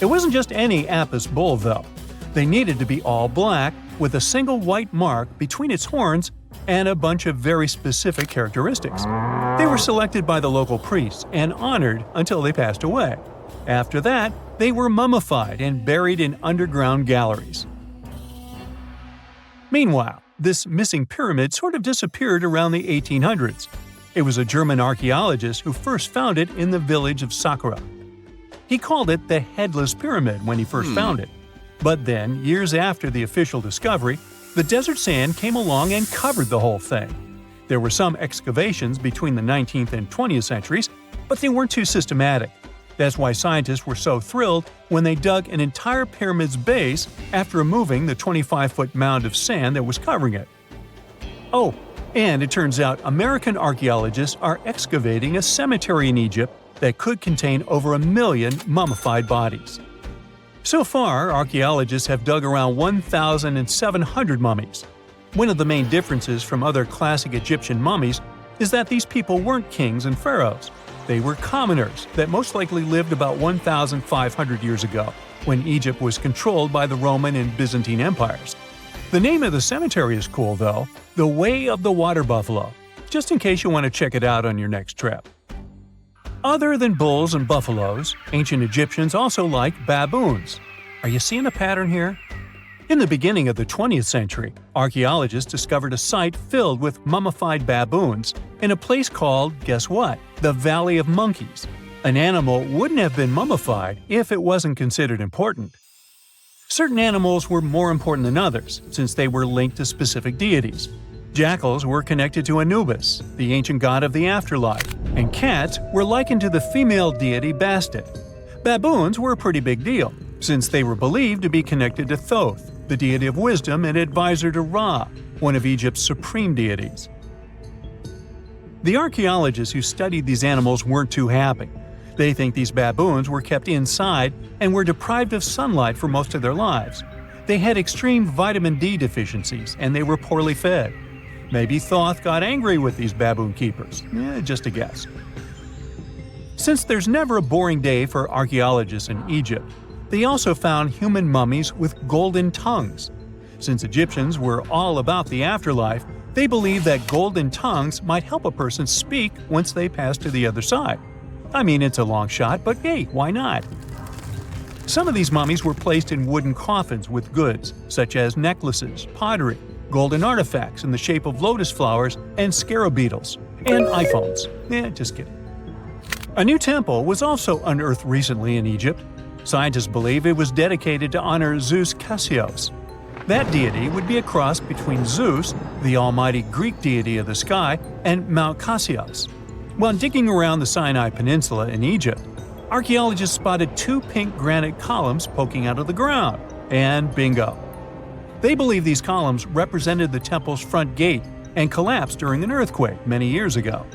It wasn't just any Apis bull, though. They needed to be all black, with a single white mark between its horns and a bunch of very specific characteristics. They were selected by the local priests and honored until they passed away. After that, they were mummified and buried in underground galleries. Meanwhile, this missing pyramid sort of disappeared around the 1800s. It was a German archaeologist who first found it in the village of Saqqara. He called it the Headless Pyramid when he first found it. But then, years after the official discovery, the desert sand came along and covered the whole thing. There were some excavations between the 19th and 20th centuries, but they weren't too systematic. That's why scientists were so thrilled when they dug an entire pyramid's base after removing the 25-foot mound of sand that was covering it. Oh, and it turns out American archaeologists are excavating a cemetery in Egypt that could contain over 1 million mummified bodies. So far, archaeologists have dug around 1,700 mummies. One of the main differences from other classic Egyptian mummies is that these people weren't kings and pharaohs. They were commoners that most likely lived about 1,500 years ago, when Egypt was controlled by the Roman and Byzantine empires. The name of the cemetery is cool, though, the Way of the Water Buffalo, just in case you want to check it out on your next trip. Other than bulls and buffaloes, ancient Egyptians also liked baboons. Are you seeing a pattern here? In the beginning of the 20th century, archaeologists discovered a site filled with mummified baboons in a place called, guess what? The Valley of Monkeys. An animal wouldn't have been mummified if it wasn't considered important. Certain animals were more important than others, since they were linked to specific deities. Jackals were connected to Anubis, the ancient god of the afterlife, and cats were likened to the female deity Bastet. Baboons were a pretty big deal, since they were believed to be connected to Thoth, the deity of wisdom and advisor to Ra, one of Egypt's supreme deities. The archaeologists who studied these animals weren't too happy. They think these baboons were kept inside and were deprived of sunlight for most of their lives. They had extreme vitamin D deficiencies and they were poorly fed. Maybe Thoth got angry with these baboon keepers. Just a guess. Since there's never a boring day for archaeologists in Egypt, they also found human mummies with golden tongues. Since Egyptians were all about the afterlife, they believed that golden tongues might help a person speak once they pass to the other side. I mean, it's a long shot, but hey, why not? Some of these mummies were placed in wooden coffins with goods, such as necklaces, pottery, golden artifacts in the shape of lotus flowers and scarab beetles, and iPhones. Just kidding. A new temple was also unearthed recently in Egypt. Scientists believe it was dedicated to honor Zeus Cassios. That deity would be a cross between Zeus, the almighty Greek deity of the sky, and Mount Cassios. While digging around the Sinai Peninsula in Egypt, archaeologists spotted 2 pink granite columns poking out of the ground, and bingo. They believe these columns represented the temple's front gate and collapsed during an earthquake many years ago.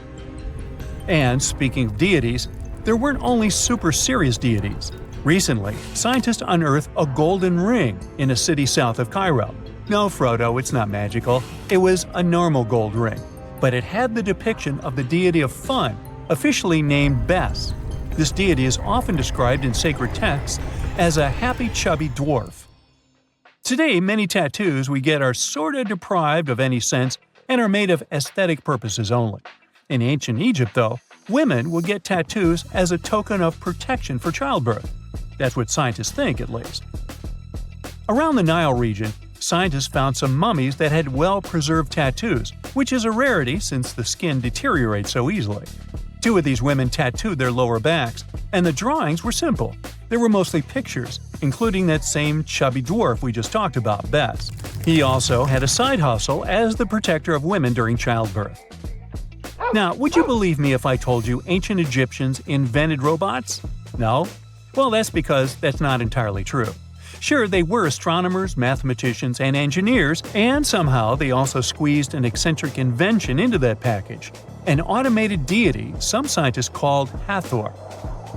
And speaking of deities, there weren't only super serious deities. Recently, scientists unearthed a golden ring in a city south of Cairo. No, Frodo, it's not magical. It was a normal gold ring, but it had the depiction of the deity of fun, officially named Bes. This deity is often described in sacred texts as a happy chubby dwarf. Today, many tattoos we get are sorta deprived of any sense and are made of aesthetic purposes only. In ancient Egypt, though, women would get tattoos as a token of protection for childbirth. That's what scientists think, at least. Around the Nile region, scientists found some mummies that had well-preserved tattoos, which is a rarity since the skin deteriorates so easily. 2 of these women tattooed their lower backs, and the drawings were simple. They were mostly pictures, including that same chubby dwarf we just talked about, Bess. He also had a side hustle as the protector of women during childbirth. Now, would you believe me if I told you ancient Egyptians invented robots? No? Well, that's because that's not entirely true. Sure, they were astronomers, mathematicians, and engineers, and somehow they also squeezed an eccentric invention into that package – an automated deity some scientists called Hathor.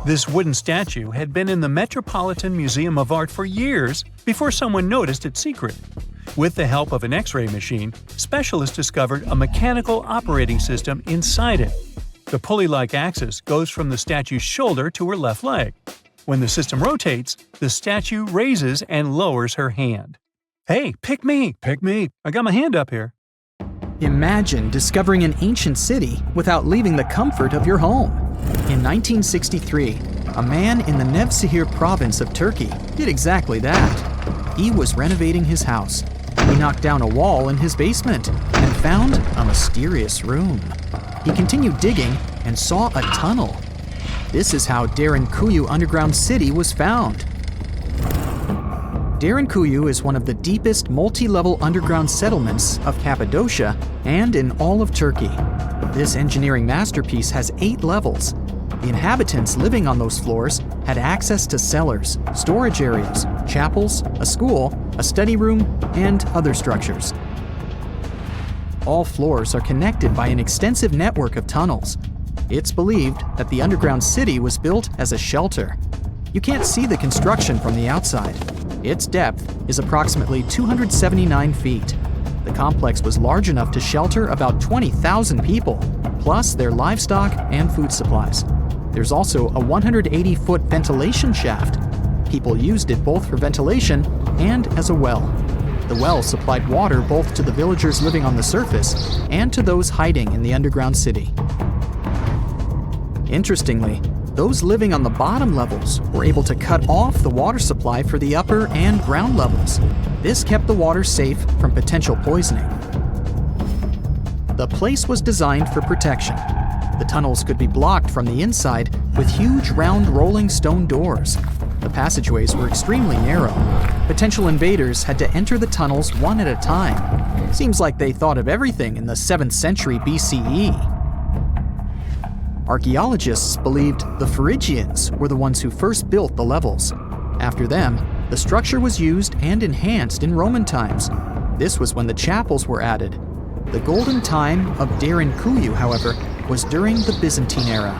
This wooden statue had been in the Metropolitan Museum of Art for years before someone noticed its secret. With the help of an X-ray machine, specialists discovered a mechanical operating system inside it. The pulley-like axis goes from the statue's shoulder to her left leg. When the system rotates, the statue raises and lowers her hand. Hey, pick me! Pick me! I got my hand up here. Imagine discovering an ancient city without leaving the comfort of your home. In 1963, a man in the Nevşehir province of Turkey did exactly that. He was renovating his house. He knocked down a wall in his basement and found a mysterious room. He continued digging and saw a tunnel. This is how Derinkuyu underground city was found. Derinkuyu is one of the deepest multi-level underground settlements of Cappadocia and in all of Turkey. This engineering masterpiece has 8 levels. The inhabitants living on those floors had access to cellars, storage areas, chapels, a school, a study room, and other structures. All floors are connected by an extensive network of tunnels. It's believed that the underground city was built as a shelter. You can't see the construction from the outside. Its depth is approximately 279 feet. The complex was large enough to shelter about 20,000 people, plus their livestock and food supplies. There's also a 180-foot ventilation shaft. People used it both for ventilation and as a well. The well supplied water both to the villagers living on the surface and to those hiding in the underground city. Interestingly, those living on the bottom levels were able to cut off the water supply for the upper and ground levels. This kept the water safe from potential poisoning. The place was designed for protection. The tunnels could be blocked from the inside with huge round rolling stone doors. The passageways were extremely narrow. Potential invaders had to enter the tunnels one at a time. Seems like they thought of everything in the 7th century BCE. Archaeologists believed the Phrygians were the ones who first built the levels. After them, the structure was used and enhanced in Roman times. This was when the chapels were added. The golden time of Derinkuyu, however, was during the Byzantine era.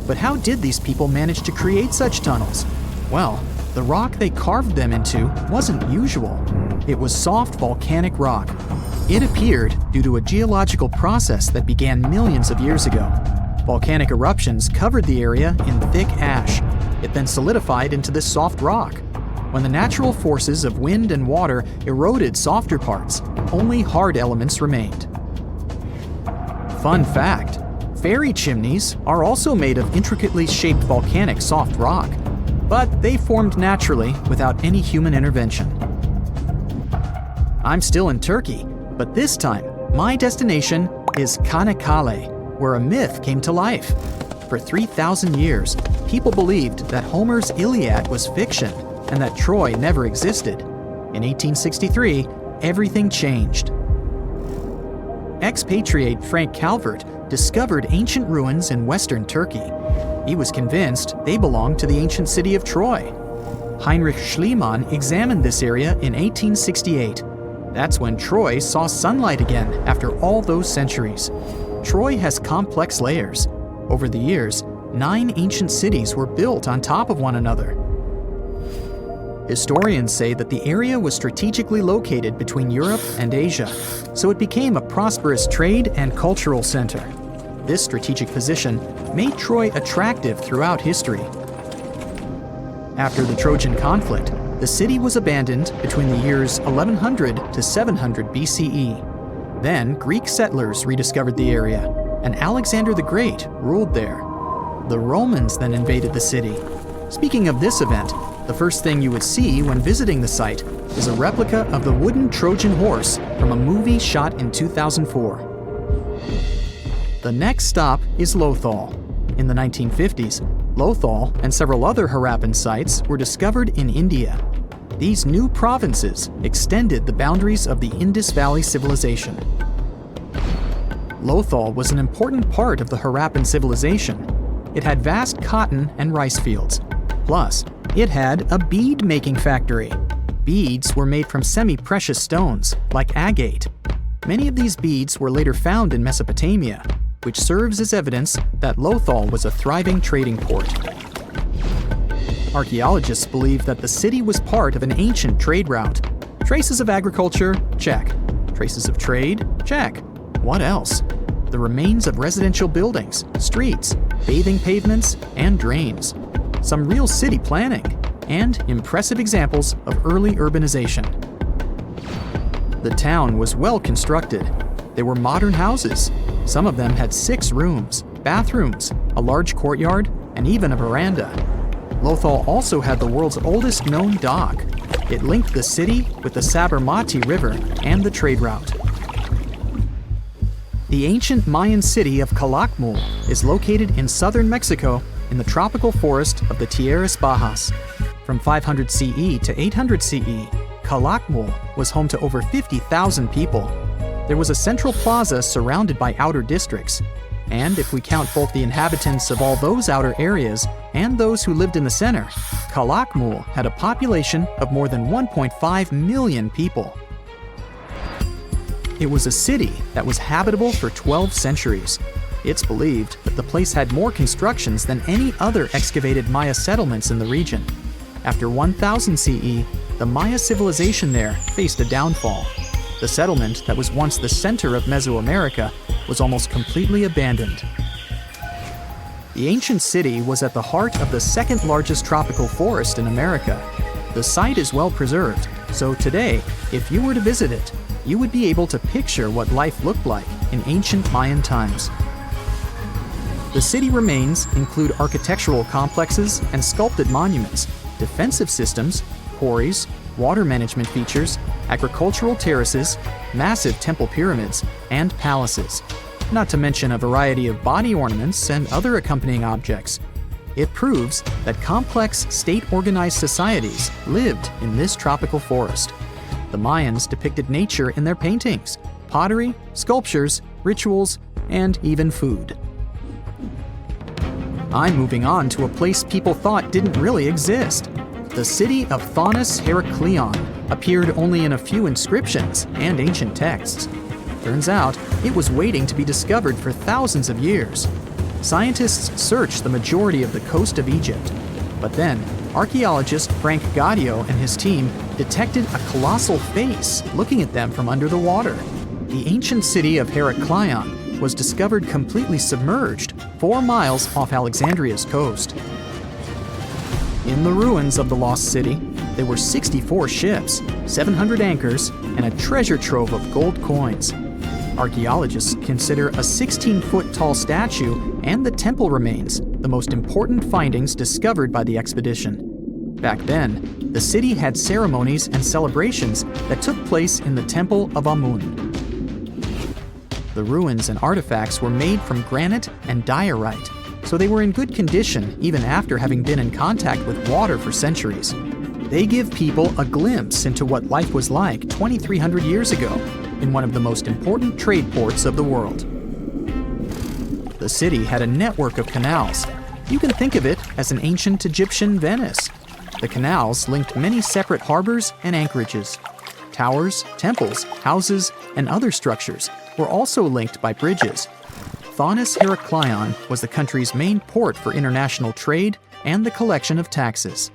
But how did these people manage to create such tunnels? Well, the rock they carved them into wasn't usual. It was soft volcanic rock. It appeared due to a geological process that began millions of years ago. Volcanic eruptions covered the area in thick ash. It then solidified into this soft rock. When the natural forces of wind and water eroded softer parts, only hard elements remained. Fun fact, fairy chimneys are also made of intricately shaped volcanic soft rock, but they formed naturally without any human intervention. I'm still in Turkey, but this time, my destination is Çanakkale, where a myth came to life. For 3,000 years, people believed that Homer's Iliad was fiction and that Troy never existed. In 1863, everything changed. Expatriate Frank Calvert discovered ancient ruins in western Turkey. He was convinced they belonged to the ancient city of Troy. Heinrich Schliemann examined this area in 1868. That's when Troy saw sunlight again after all those centuries. Troy has complex layers. Over the years, 9 ancient cities were built on top of one another. Historians say that the area was strategically located between Europe and Asia, so it became a prosperous trade and cultural center. This strategic position made Troy attractive throughout history. After the Trojan conflict, the city was abandoned between the years 1100 to 700 BCE. Then Greek settlers rediscovered the area, and Alexander the Great ruled there. The Romans then invaded the city. Speaking of this event, the first thing you would see when visiting the site is a replica of the wooden Trojan horse from a movie shot in 2004. The next stop is Lothal. In the 1950s, Lothal and several other Harappan sites were discovered in India. These new provinces extended the boundaries of the Indus Valley civilization. Lothal was an important part of the Harappan civilization. It had vast cotton and rice fields. Plus, it had a bead-making factory. Beads were made from semi-precious stones, like agate. Many of these beads were later found in Mesopotamia, which serves as evidence that Lothal was a thriving trading port. Archaeologists believe that the city was part of an ancient trade route. Traces of agriculture? Check. Traces of trade? Check. What else? The remains of residential buildings, streets, bathing pavements, and drains. Some real city planning, and impressive examples of early urbanization. The town was well constructed. There were modern houses. Some of them had 6 rooms, bathrooms, a large courtyard, and even a veranda. Lothal also had the world's oldest known dock. It linked the city with the Sabarmati River and the trade route. The ancient Mayan city of Calakmul is located in southern Mexico in the tropical forest of the Tierras Bajas. From 500 CE to 800 CE, Calakmul was home to over 50,000 people. There was a central plaza surrounded by outer districts. And if we count both the inhabitants of all those outer areas and those who lived in the center, Calakmul had a population of more than 1.5 million people. It was a city that was habitable for 12 centuries. It's believed that the place had more constructions than any other excavated Maya settlements in the region. After 1000 CE, the Maya civilization there faced a downfall. The settlement that was once the center of Mesoamerica was almost completely abandoned. The ancient city was at the heart of the second largest tropical forest in America. The site is well preserved, so today, if you were to visit it, you would be able to picture what life looked like in ancient Mayan times. The city remains include architectural complexes and sculpted monuments, defensive systems, quarries, water management features, agricultural terraces, massive temple pyramids, and palaces, not to mention a variety of body ornaments and other accompanying objects. It proves that complex state-organized societies lived in this tropical forest. The Mayans depicted nature in their paintings, pottery, sculptures, rituals, and even food. I'm moving on to a place people thought didn't really exist. The city of Thonis Heracleion appeared only in a few inscriptions and ancient texts. Turns out, it was waiting to be discovered for thousands of years. Scientists searched the majority of the coast of Egypt. But then, archaeologist Frank Gaudio and his team detected a colossal face looking at them from under the water. The ancient city of Heracleion was discovered completely submerged 4 miles off Alexandria's coast. In the ruins of the lost city, there were 64 ships, 700 anchors, and a treasure trove of gold coins. Archaeologists consider a 16-foot tall statue and the temple remains the most important findings discovered by the expedition. Back then, the city had ceremonies and celebrations that took place in the Temple of Amun. The ruins and artifacts were made from granite and diorite, so they were in good condition even after having been in contact with water for centuries. They give people a glimpse into what life was like 2,300 years ago in one of the most important trade ports of the world. The city had a network of canals. You can think of it as an ancient Egyptian Venice. The canals linked many separate harbors and anchorages. Towers, temples, houses, and other structures were also linked by bridges. Thonis Heracleion was the country's main port for international trade and the collection of taxes.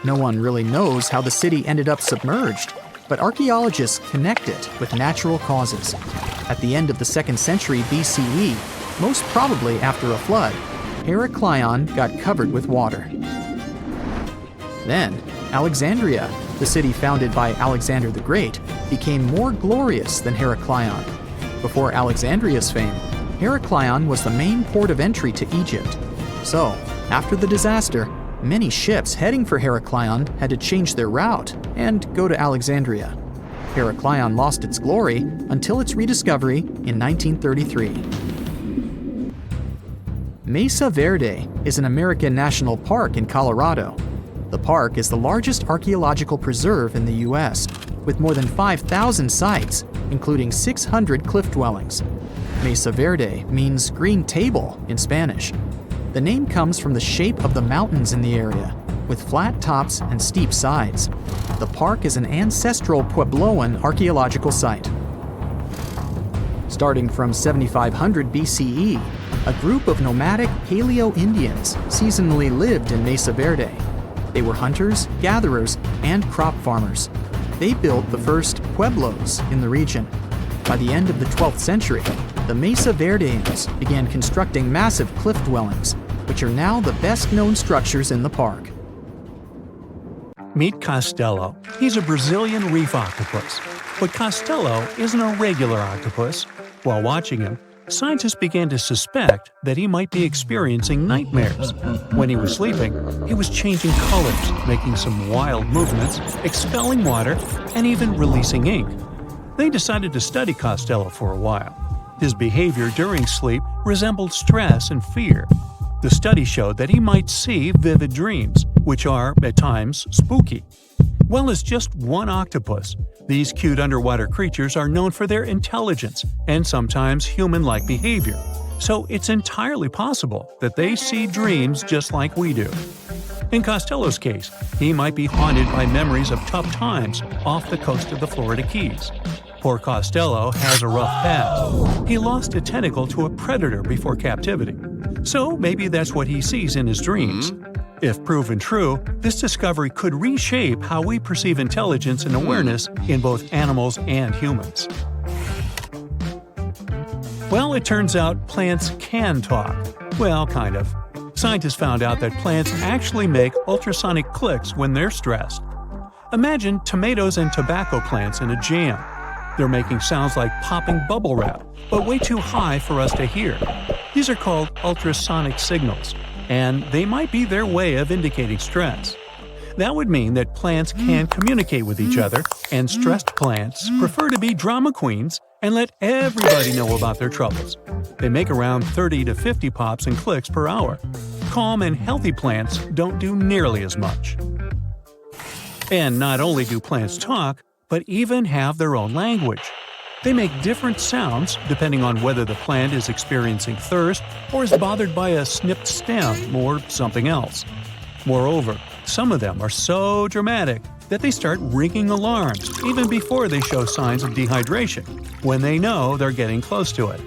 No one really knows how the city ended up submerged, but archaeologists connect it with natural causes. At the end of the 2nd century BCE, most probably after a flood, Heracleion got covered with water. Then, Alexandria, the city founded by Alexander the Great, became more glorious than Heracleion. Before Alexandria's fame, Heracleion was the main port of entry to Egypt. So, after the disaster, many ships heading for Heracleion had to change their route and go to Alexandria. Heracleion lost its glory until its rediscovery in 1933. Mesa Verde is an American national park in Colorado. The park is the largest archaeological preserve in the U.S., with more than 5,000 sites, including 600 cliff dwellings. Mesa Verde means green table in Spanish. The name comes from the shape of the mountains in the area, with flat tops and steep sides. The park is an ancestral Puebloan archaeological site. Starting from 7500 BCE, a group of nomadic Paleo-Indians seasonally lived in Mesa Verde. They were hunters, gatherers, and crop farmers. They built the first pueblos in the region. By the end of the 12th century, the Mesa Verdeans began constructing massive cliff dwellings, which are now the best-known structures in the park. Meet Costello. He's a Brazilian reef octopus. But Costello isn't a regular octopus. While watching him, scientists began to suspect that he might be experiencing nightmares. When he was sleeping, he was changing colors, making some wild movements, expelling water, and even releasing ink. They decided to study Costello for a while. His behavior during sleep resembled stress and fear. The study showed that he might see vivid dreams, which are, at times, spooky. Well, as just one octopus, these cute underwater creatures are known for their intelligence and sometimes human-like behavior, so it's entirely possible that they see dreams just like we do. In Costello's case, he might be haunted by memories of tough times off the coast of the Florida Keys. Poor Costello has a rough past. He lost a tentacle to a predator before captivity, so maybe that's what he sees in his dreams. If proven true, this discovery could reshape how we perceive intelligence and awareness in both animals and humans. Well, it turns out plants can talk. Well, kind of. Scientists found out that plants actually make ultrasonic clicks when they're stressed. Imagine tomatoes and tobacco plants in a jam. They're making sounds like popping bubble wrap, but way too high for us to hear. These are called ultrasonic signals, and they might be their way of indicating stress. That would mean that plants can communicate with each other, and stressed plants prefer to be drama queens and let everybody know about their troubles. They make around 30 to 50 pops and clicks per hour. Calm and healthy plants don't do nearly as much. And not only do plants talk, but even have their own language. They make different sounds depending on whether the plant is experiencing thirst or is bothered by a snipped stem or something else. Moreover, some of them are so dramatic that they start ringing alarms even before they show signs of dehydration, when they know they're getting close to it.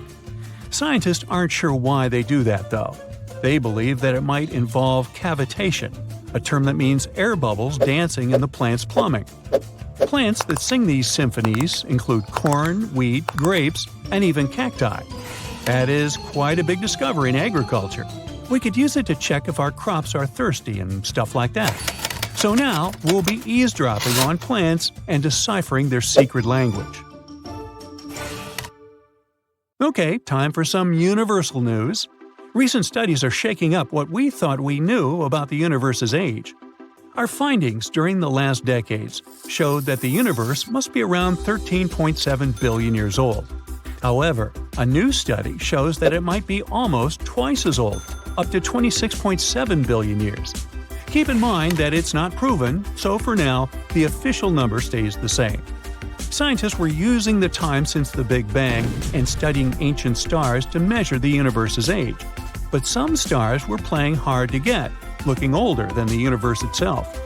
Scientists aren't sure why they do that, though. They believe that it might involve cavitation, a term that means air bubbles dancing in the plant's plumbing. Plants that sing these symphonies include corn, wheat, grapes, and even cacti. That is quite a big discovery in agriculture. We could use it to check if our crops are thirsty and stuff like that. So now we'll be eavesdropping on plants and deciphering their secret language. Okay, time for some universal news. Recent studies are shaking up what we thought we knew about the universe's age. Our findings during the last decades showed that the universe must be around 13.7 billion years old. However, a new study shows that it might be almost twice as old, up to 26.7 billion years. Keep in mind that it's not proven, so for now, the official number stays the same. Scientists were using the time since the Big Bang and studying ancient stars to measure the universe's age. But some stars were playing hard to get, looking older than the universe itself.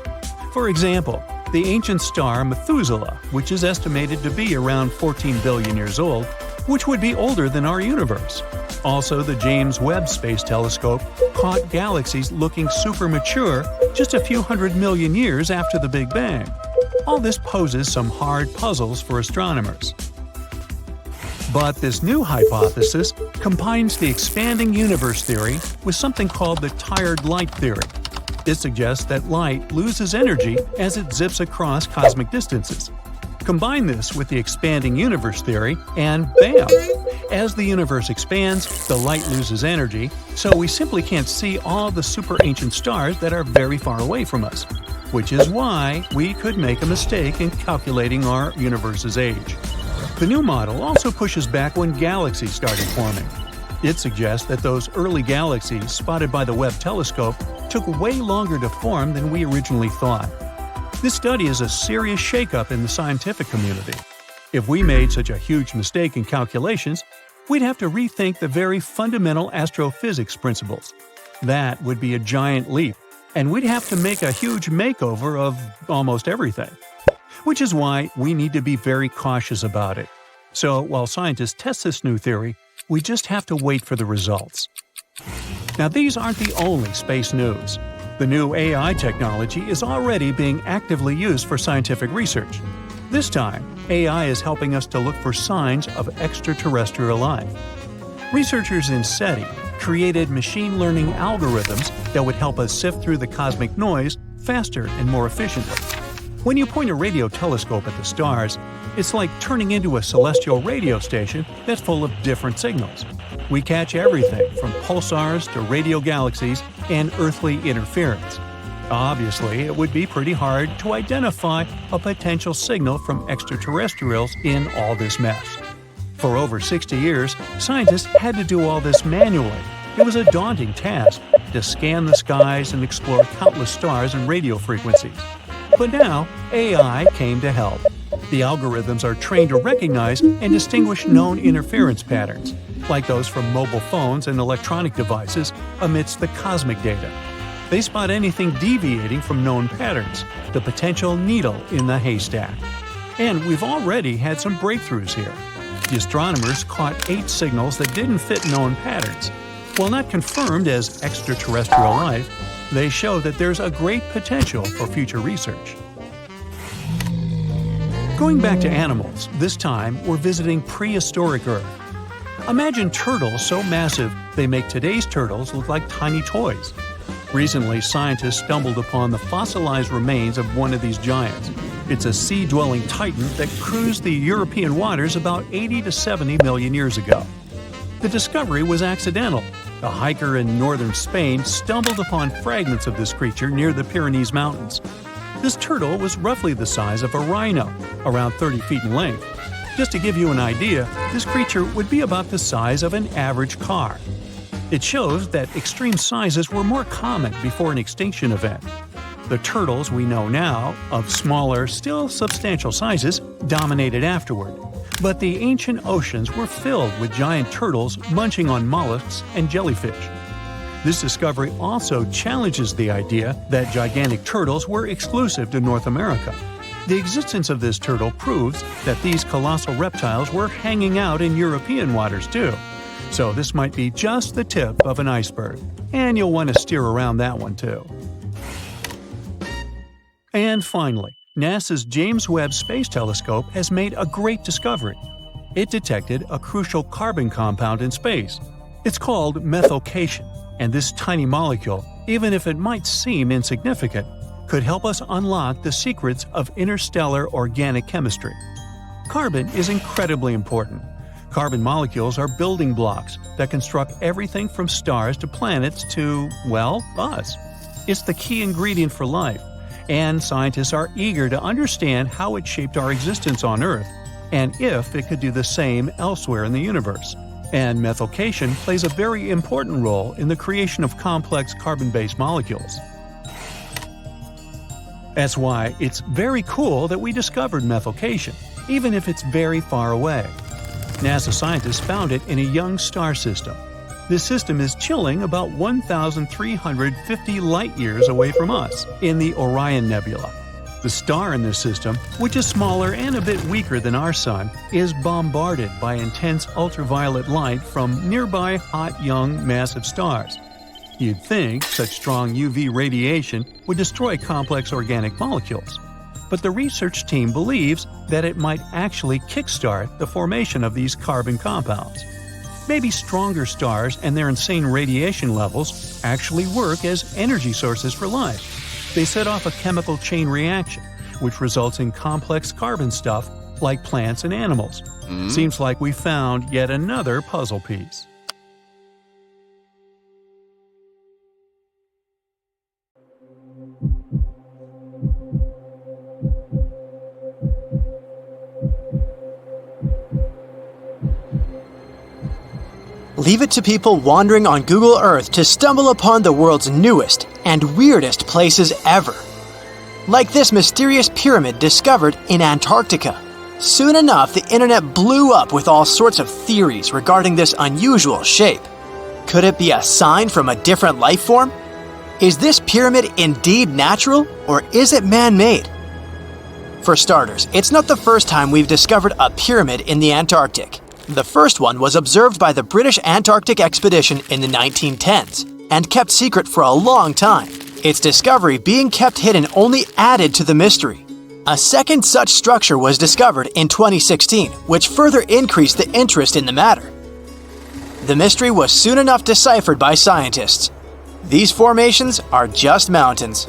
For example, the ancient star Methuselah, which is estimated to be around 14 billion years old, which would be older than our universe. Also, the James Webb Space Telescope caught galaxies looking super mature just a few hundred million years after the Big Bang. All this poses some hard puzzles for astronomers. But this new hypothesis combines the expanding universe theory with something called the tired light theory. It suggests that light loses energy as it zips across cosmic distances. Combine this with the expanding universe theory, and bam! As the universe expands, the light loses energy, so we simply can't see all the super ancient stars that are very far away from us, which is why we could make a mistake in calculating our universe's age. The new model also pushes back when galaxies started forming. It suggests that those early galaxies spotted by the Webb telescope took way longer to form than we originally thought. This study is a serious shakeup in the scientific community. If we made such a huge mistake in calculations, we'd have to rethink the very fundamental astrophysics principles. That would be a giant leap, and we'd have to make a huge makeover of almost everything. Which is why we need to be very cautious about it. So while scientists test this new theory, we just have to wait for the results. Now, these aren't the only space news. The new AI technology is already being actively used for scientific research. This time, AI is helping us to look for signs of extraterrestrial life. Researchers in SETI created machine learning algorithms that would help us sift through the cosmic noise faster and more efficiently. When you point a radio telescope at the stars, it's like turning into a celestial radio station that's full of different signals. We catch everything from pulsars to radio galaxies and earthly interference. Obviously, it would be pretty hard to identify a potential signal from extraterrestrials in all this mess. For over 60 years, scientists had to do all this manually. It was a daunting task to scan the skies and explore countless stars and radio frequencies. But now, AI came to help. The algorithms are trained to recognize and distinguish known interference patterns, like those from mobile phones and electronic devices, amidst the cosmic data. They spot anything deviating from known patterns, the potential needle in the haystack. And we've already had some breakthroughs here. The astronomers caught 8 signals that didn't fit known patterns. While not confirmed as extraterrestrial life, they show that there's a great potential for future research. Going back to animals, this time we're visiting prehistoric Earth. Imagine turtles so massive they make today's turtles look like tiny toys. Recently, scientists stumbled upon the fossilized remains of one of these giants. It's a sea-dwelling titan that cruised the European waters about 80 to 70 million years ago. The discovery was accidental. A hiker in northern Spain stumbled upon fragments of this creature near the Pyrenees Mountains. This turtle was roughly the size of a rhino, around 30 feet in length. Just to give you an idea, this creature would be about the size of an average car. It shows that extreme sizes were more common before an extinction event. The turtles we know now, of smaller, still substantial sizes, dominated afterward. But the ancient oceans were filled with giant turtles munching on mollusks and jellyfish. This discovery also challenges the idea that gigantic turtles were exclusive to North America. The existence of this turtle proves that these colossal reptiles were hanging out in European waters too. So this might be just the tip of an iceberg, and you'll want to steer around that one too. And finally, NASA's James Webb Space Telescope has made a great discovery. It detected a crucial carbon compound in space. It's called methylcation, and this tiny molecule, even if it might seem insignificant, could help us unlock the secrets of interstellar organic chemistry. Carbon is incredibly important. Carbon molecules are building blocks that construct everything from stars to planets to, well, us. It's the key ingredient for life, and scientists are eager to understand how it shaped our existence on Earth, and if it could do the same elsewhere in the universe. And methylcation plays a very important role in the creation of complex carbon-based molecules. That's why it's very cool that we discovered methylcation, even if it's very far away. NASA scientists found it in a young star system. This system is chilling about 1,350 light-years away from us, in the Orion Nebula. The star in this system, which is smaller and a bit weaker than our Sun, is bombarded by intense ultraviolet light from nearby hot, young, massive stars. You'd think such strong UV radiation would destroy complex organic molecules. But the research team believes that it might actually kickstart the formation of these carbon compounds. Maybe stronger stars and their insane radiation levels actually work as energy sources for life. They set off a chemical chain reaction, which results in complex carbon stuff like plants and animals. Seems like we found yet another puzzle piece. Leave it to people wandering on Google Earth to stumble upon the world's newest and weirdest places ever. Like this mysterious pyramid discovered in Antarctica. Soon enough, the internet blew up with all sorts of theories regarding this unusual shape. Could it be a sign from a different life form? Is this pyramid indeed natural, or is it man-made? For starters, it's not the first time we've discovered a pyramid in the Antarctic. The first one was observed by the British Antarctic expedition in the 1910s and kept secret for a long time. Its discovery being kept hidden only added to the mystery. A second such structure was discovered in 2016, which further increased the interest in the matter. The mystery was soon enough deciphered by scientists. These formations are just mountains.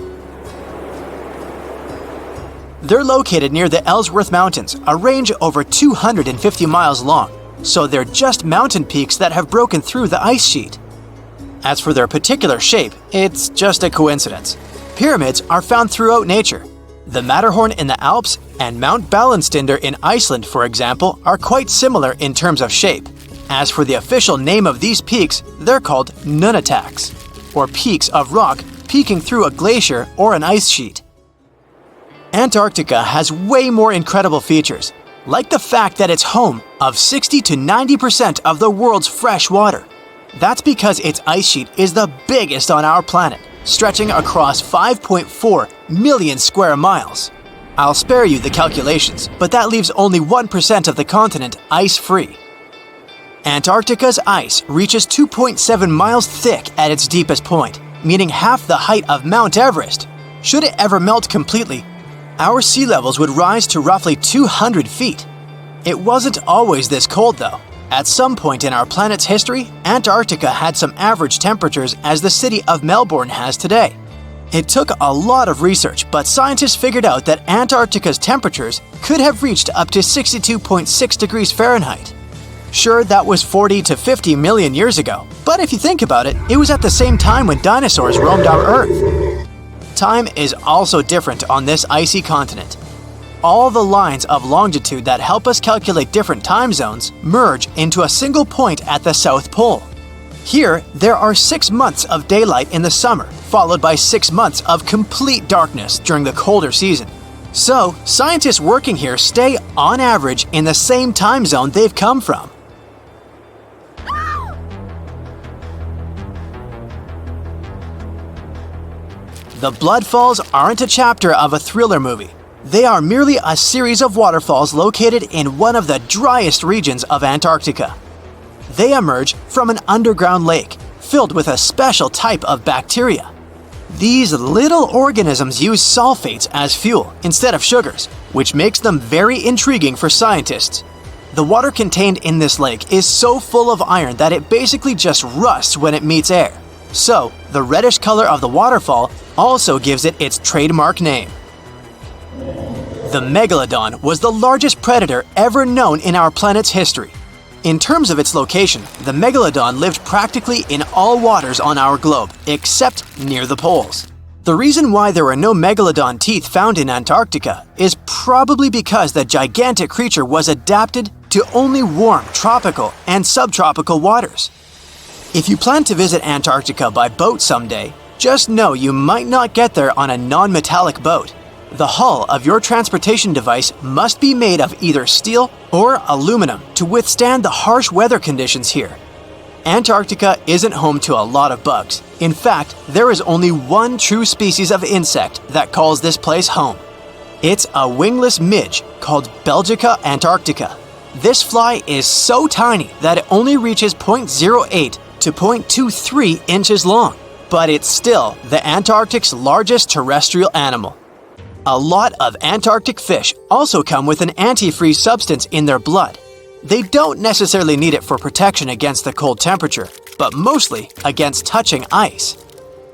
They're located near the Ellsworth Mountains, a range over 250 miles long, so they're just mountain peaks that have broken through the ice sheet. As for their particular shape, it's just a coincidence. Pyramids are found throughout nature. The Matterhorn in the Alps and Mount Ballenstinder in Iceland, for example, are quite similar in terms of shape. As for the official name of these peaks, they're called nunataks, or peaks of rock peeking through a glacier or an ice sheet. Antarctica has way more incredible features, like the fact that it's home of 60 to 90% of the world's fresh water. That's because its ice sheet is the biggest on our planet, stretching across 5.4 million square miles. I'll spare you the calculations, but that leaves only 1% of the continent ice-free. Antarctica's ice reaches 2.7 miles thick at its deepest point, meaning half the height of Mount Everest. Should it ever melt completely, our sea levels would rise to roughly 200 feet. It wasn't always this cold, though. At some point in our planet's history, Antarctica had some average temperatures as the city of Melbourne has today. It took a lot of research, but scientists figured out that Antarctica's temperatures could have reached up to 62.6 degrees Fahrenheit. Sure, that was 40 to 50 million years ago, but if you think about it, it was at the same time when dinosaurs roamed our Earth. Time is also different on this icy continent. All the lines of longitude that help us calculate different time zones merge into a single point at the South Pole. Here, there are 6 months of daylight in the summer, followed by 6 months of complete darkness during the colder season. So, scientists working here stay, on average, in the same time zone they've come from. The Blood Falls aren't a chapter of a thriller movie. They are merely a series of waterfalls located in one of the driest regions of Antarctica. They emerge from an underground lake filled with a special type of bacteria. These little organisms use sulfates as fuel instead of sugars, which makes them very intriguing for scientists. The water contained in this lake is so full of iron that it basically just rusts when it meets air. So, the reddish color of the waterfall also gives it its trademark name. The megalodon was the largest predator ever known in our planet's history. In terms of its location, the megalodon lived practically in all waters on our globe, except near the poles. The reason why there were no megalodon teeth found in Antarctica is probably because the gigantic creature was adapted to only warm tropical and subtropical waters. If you plan to visit Antarctica by boat someday, just know you might not get there on a non-metallic boat. The hull of your transportation device must be made of either steel or aluminum to withstand the harsh weather conditions here. Antarctica isn't home to a lot of bugs. In fact, there is only one true species of insect that calls this place home. It's a wingless midge called Belgica antarctica. This fly is so tiny that it only reaches 0.08 to 0.23 inches long, but it's still the Antarctic's largest terrestrial animal. A lot of Antarctic fish also come with an antifreeze substance in their blood. They don't necessarily need it for protection against the cold temperature, but mostly against touching ice.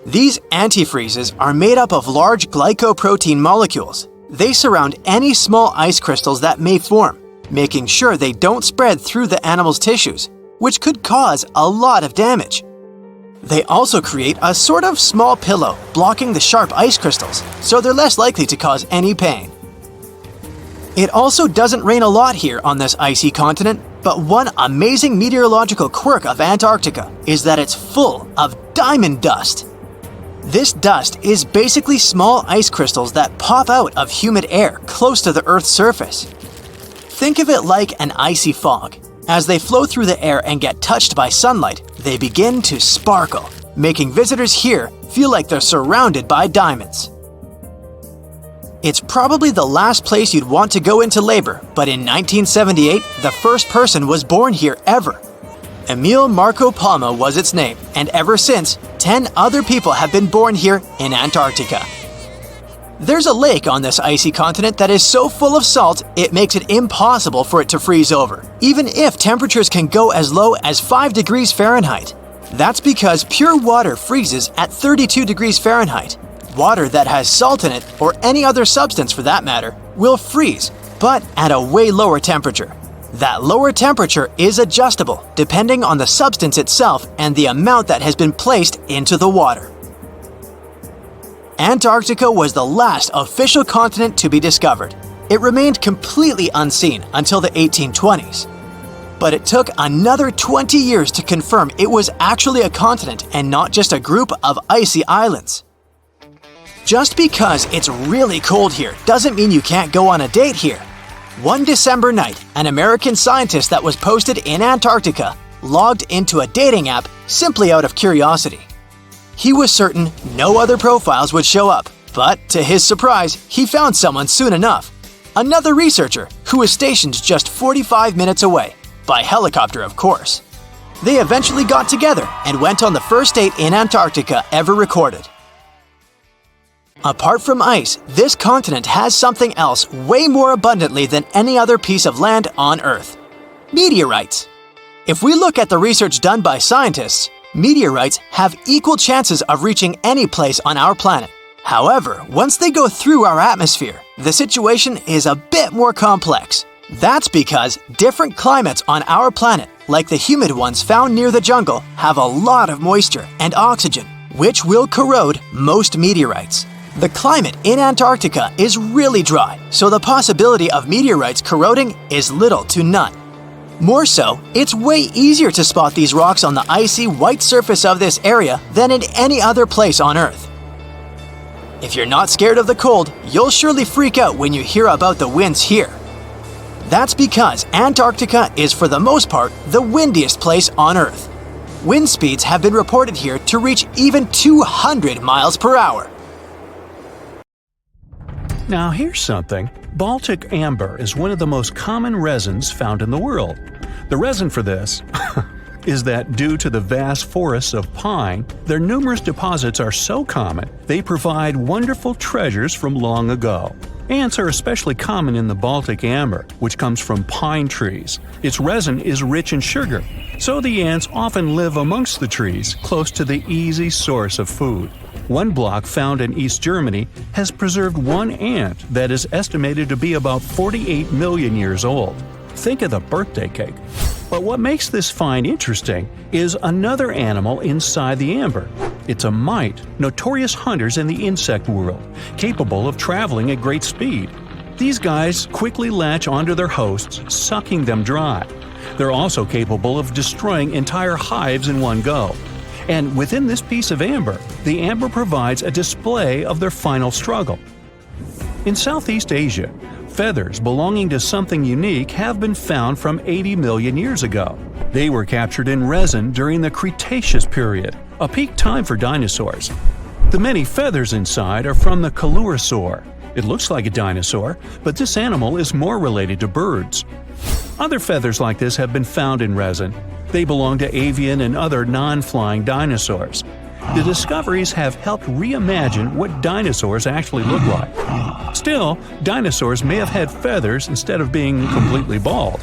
These antifreezes are made up of large glycoprotein molecules. They surround any small ice crystals that may form, making sure they don't spread through the animal's tissues, which could cause a lot of damage. They also create a sort of small pillow blocking the sharp ice crystals, so they're less likely to cause any pain. It also doesn't rain a lot here on this icy continent, But one amazing meteorological quirk of Antarctica is that it's full of diamond dust. This dust is basically small ice crystals that pop out of humid air close to the Earth's surface. Think of it like an icy fog. As they flow through the air and get touched by sunlight, they begin to sparkle, making visitors here feel like they're surrounded by diamonds. It's probably the last place you'd want to go into labor, but in 1978, the first person was born here ever. Emil Marco Palma was its name, and ever since, 10 other people have been born here in Antarctica. There's a lake on this icy continent that is so full of salt, it makes it impossible for it to freeze over, even if temperatures can go as low as 5 degrees Fahrenheit. That's because pure water freezes at 32 degrees Fahrenheit. Water that has salt in it, or any other substance for that matter, will freeze, but at a way lower temperature. That lower temperature is adjustable depending on the substance itself and the amount that has been placed into the water. Antarctica was the last official continent to be discovered. It remained completely unseen until the 1820s. But it took another 20 years to confirm it was actually a continent and not just a group of icy islands. Just because it's really cold here doesn't mean you can't go on a date here. One December night, an American scientist that was posted in Antarctica logged into a dating app simply out of curiosity. He was certain no other profiles would show up, but to his surprise, he found someone soon enough. Another researcher who was stationed just 45 minutes away, by helicopter of course. They eventually got together and went on the first date in Antarctica ever recorded. Apart from ice, this continent has something else way more abundantly than any other piece of land on Earth: meteorites. If we look at the research done by scientists, meteorites have equal chances of reaching any place on our planet. However, once they go through our atmosphere, the situation is a bit more complex. That's because different climates on our planet, like the humid ones found near the jungle, have a lot of moisture and oxygen, which will corrode most meteorites. The climate in Antarctica is really dry, so the possibility of meteorites corroding is little to none. More so, it's way easier to spot these rocks on the icy white surface of this area than in any other place on Earth. If you're not scared of the cold, you'll surely freak out when you hear about the winds here. That's because Antarctica is for the most part the windiest place on Earth. Wind speeds have been reported here to reach even 200 miles per hour. Now here's something. Baltic amber is one of the most common resins found in the world. The reason for this is that due to the vast forests of pine, their numerous deposits are so common, they provide wonderful treasures from long ago. Ants are especially common in the Baltic amber, which comes from pine trees. Its resin is rich in sugar, so the ants often live amongst the trees, close to the easy source of food. One block found in East Germany has preserved one ant that is estimated to be about 48 million years old. Think of the birthday cake. But what makes this find interesting is another animal inside the amber. It's a mite, notorious hunters in the insect world, capable of traveling at great speed. These guys quickly latch onto their hosts, sucking them dry. They're also capable of destroying entire hives in one go. And within this piece of amber, the amber provides a display of their final struggle. In Southeast Asia, feathers belonging to something unique have been found from 80 million years ago. They were captured in resin during the Cretaceous period, a peak time for dinosaurs. The many feathers inside are from the coelurosaur. It looks like a dinosaur, but this animal is more related to birds. Other feathers like this have been found in resin. They belong to avian and other non-flying dinosaurs. The discoveries have helped reimagine what dinosaurs actually look like. Still, dinosaurs may have had feathers instead of being completely bald.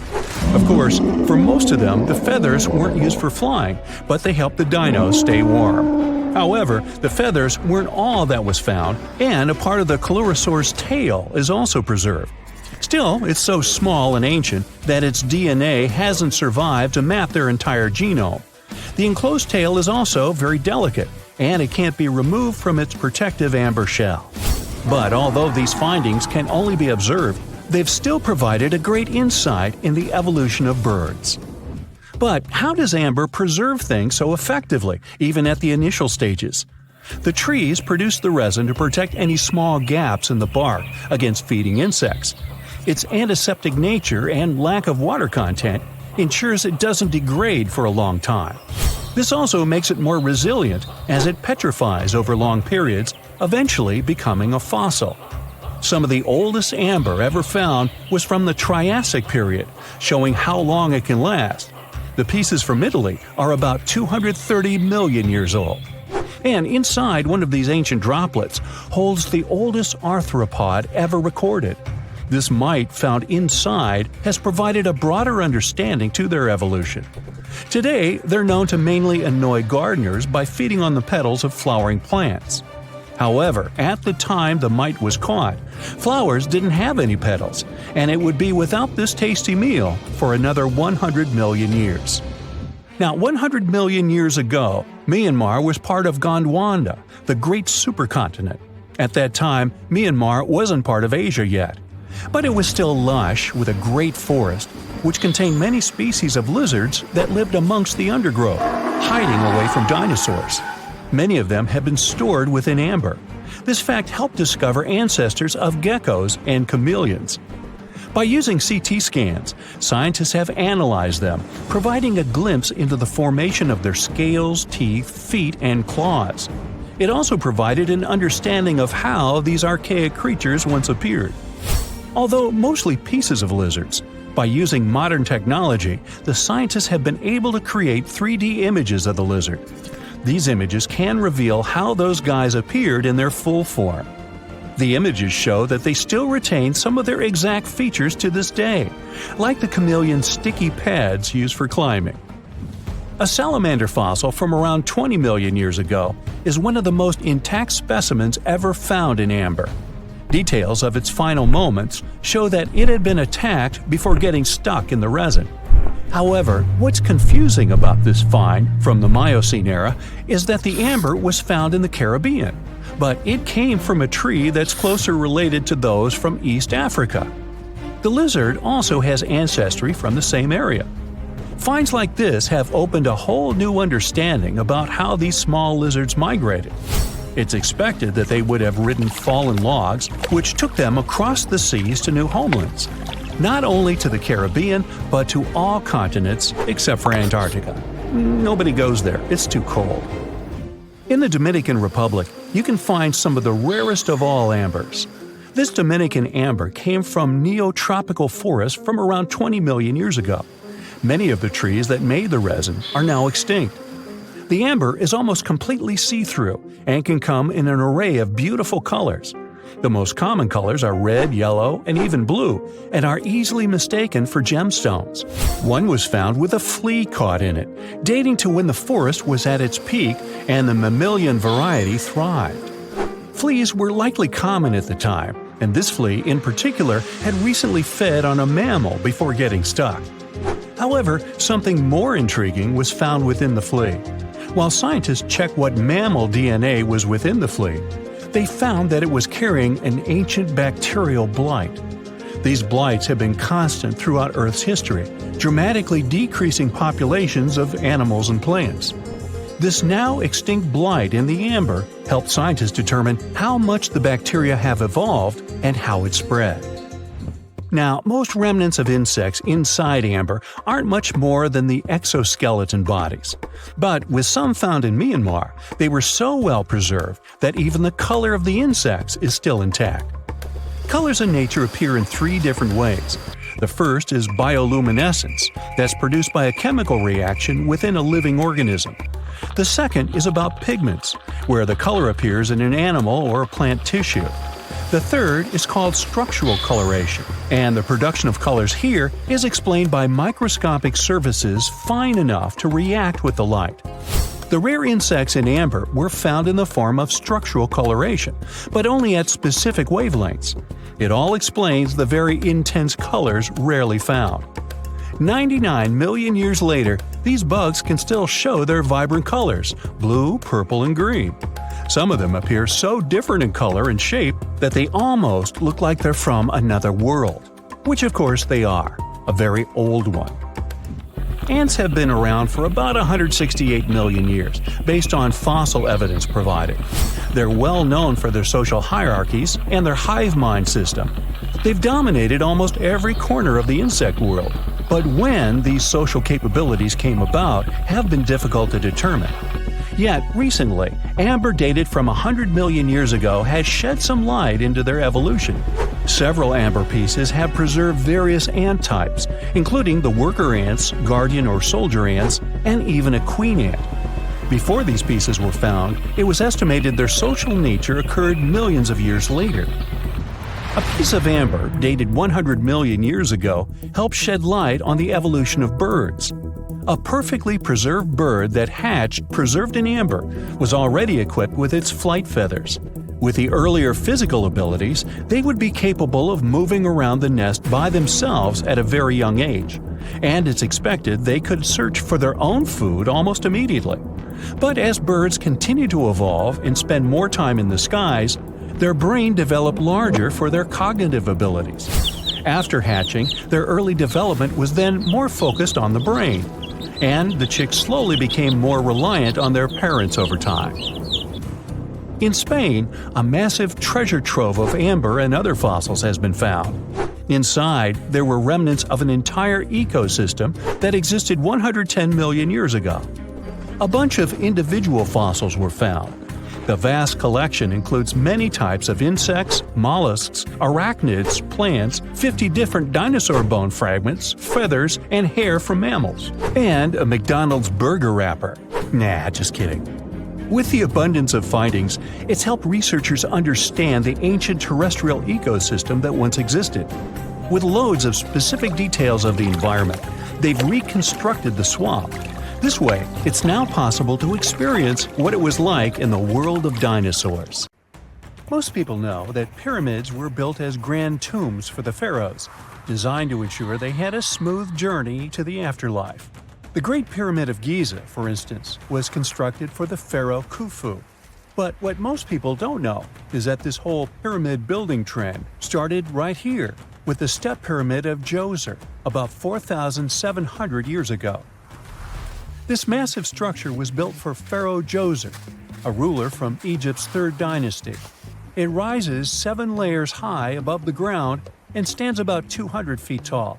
Of course, for most of them, the feathers weren't used for flying, but they helped the dinos stay warm. However, the feathers weren't all that was found, and a part of the coelurosaur's tail is also preserved. Still, it's so small and ancient that its DNA hasn't survived to map their entire genome. The enclosed tail is also very delicate, and it can't be removed from its protective amber shell. But although these findings can only be observed, they've still provided a great insight in the evolution of birds. But how does amber preserve things so effectively, even at the initial stages? The trees produce the resin to protect any small gaps in the bark against feeding insects. Its antiseptic nature and lack of water content ensures it doesn't degrade for a long time. This also makes it more resilient as it petrifies over long periods, eventually becoming a fossil. Some of the oldest amber ever found was from the Triassic period, showing how long it can last. The pieces from Italy are about 230 million years old. And inside one of these ancient droplets holds the oldest arthropod ever recorded. This mite found inside has provided a broader understanding to their evolution. Today, they're known to mainly annoy gardeners by feeding on the petals of flowering plants. However, at the time the mite was caught, flowers didn't have any petals, and it would be without this tasty meal for another 100 million years. Now, 100 million years ago, Myanmar was part of Gondwana, the great supercontinent. At that time, Myanmar wasn't part of Asia yet. But it was still lush with a great forest, which contained many species of lizards that lived amongst the undergrowth, hiding away from dinosaurs. Many of them have been stored within amber. This fact helped discover ancestors of geckos and chameleons. By using CT scans, scientists have analyzed them, providing a glimpse into the formation of their scales, teeth, feet, and claws. It also provided an understanding of how these archaic creatures once appeared. Although mostly pieces of lizards, by using modern technology, the scientists have been able to create 3D images of the lizard. These images can reveal how those guys appeared in their full form. The images show that they still retain some of their exact features to this day, like the chameleon's sticky pads used for climbing. A salamander fossil from around 20 million years ago is one of the most intact specimens ever found in amber. Details of its final moments show that it had been attacked before getting stuck in the resin. However, what's confusing about this find from the Miocene era is that the amber was found in the Caribbean, but it came from a tree that's closer related to those from East Africa. The lizard also has ancestry from the same area. Finds like this have opened a whole new understanding about how these small lizards migrated. It's expected that they would have ridden fallen logs, which took them across the seas to new homelands, not only to the Caribbean, but to all continents except for Antarctica. Nobody goes there, it's too cold. In the Dominican Republic, you can find some of the rarest of all ambers. This Dominican amber came from neotropical forests from around 20 million years ago. Many of the trees that made the resin are now extinct. The amber is almost completely see-through and can come in an array of beautiful colors. The most common colors are red, yellow, and even blue, and are easily mistaken for gemstones. One was found with a flea caught in it, dating to when the forest was at its peak and the mammalian variety thrived. Fleas were likely common at the time, and this flea in particular had recently fed on a mammal before getting stuck. However, something more intriguing was found within the flea. While scientists checked what mammal DNA was within the flea, they found that it was carrying an ancient bacterial blight. These blights have been constant throughout Earth's history, dramatically decreasing populations of animals and plants. This now extinct blight in the amber helped scientists determine how much the bacteria have evolved and how it spread. Now, most remnants of insects inside amber aren't much more than the exoskeleton bodies. But with some found in Myanmar, they were so well preserved that even the color of the insects is still intact. Colors in nature appear in 3 different ways. The first is bioluminescence, that's produced by a chemical reaction within a living organism. The second is about pigments, where the color appears in an animal or a plant tissue. The third is called structural coloration, and the production of colors here is explained by microscopic surfaces fine enough to react with the light. The rare insects in amber were found in the form of structural coloration, but only at specific wavelengths. It all explains the very intense colors rarely found. 99 million years later, these bugs can still show their vibrant colors – blue, purple, and green. Some of them appear so different in color and shape that they almost look like they're from another world. which of course they are, a very old one. Ants have been around for about 168 million years, based on fossil evidence provided. They're well known for their social hierarchies and their hive mind system. They've dominated almost every corner of the insect world, but when these social capabilities came about have been difficult to determine. Yet, recently, amber dated from 100 million years ago has shed some light into their evolution. Several amber pieces have preserved various ant types, including the worker ants, guardian or soldier ants, and even a queen ant. Before these pieces were found, it was estimated their social nature occurred millions of years later. A piece of amber dated 100 million years ago helped shed light on the evolution of birds. A perfectly preserved bird that hatched preserved in amber was already equipped with its flight feathers. With the earlier physical abilities, they would be capable of moving around the nest by themselves at a very young age, and it's expected they could search for their own food almost immediately. But as birds continue to evolve and spend more time in the skies, their brain developed larger for their cognitive abilities. After hatching, their early development was then more focused on the brain, and the chicks slowly became more reliant on their parents over time. In Spain, a massive treasure trove of amber and other fossils has been found. Inside, there were remnants of an entire ecosystem that existed 110 million years ago. A bunch of individual fossils were found. The vast collection includes many types of insects, mollusks, arachnids, plants, 50 different dinosaur bone fragments, feathers, and hair from mammals, and a McDonald's burger wrapper. Nah, just kidding. With the abundance of findings, it's helped researchers understand the ancient terrestrial ecosystem that once existed. With loads of specific details of the environment, they've reconstructed the swamp. This way, it's now possible to experience what it was like in the world of dinosaurs. Most people know that pyramids were built as grand tombs for the pharaohs, designed to ensure they had a smooth journey to the afterlife. The Great Pyramid of Giza, for instance, was constructed for the pharaoh Khufu. But what most people don't know is that this whole pyramid building trend started right here, with the step pyramid of Djoser, about 4,700 years ago. This massive structure was built for Pharaoh Djoser, a ruler from Egypt's 3rd dynasty. It rises 7 layers high above the ground and stands about 200 feet tall.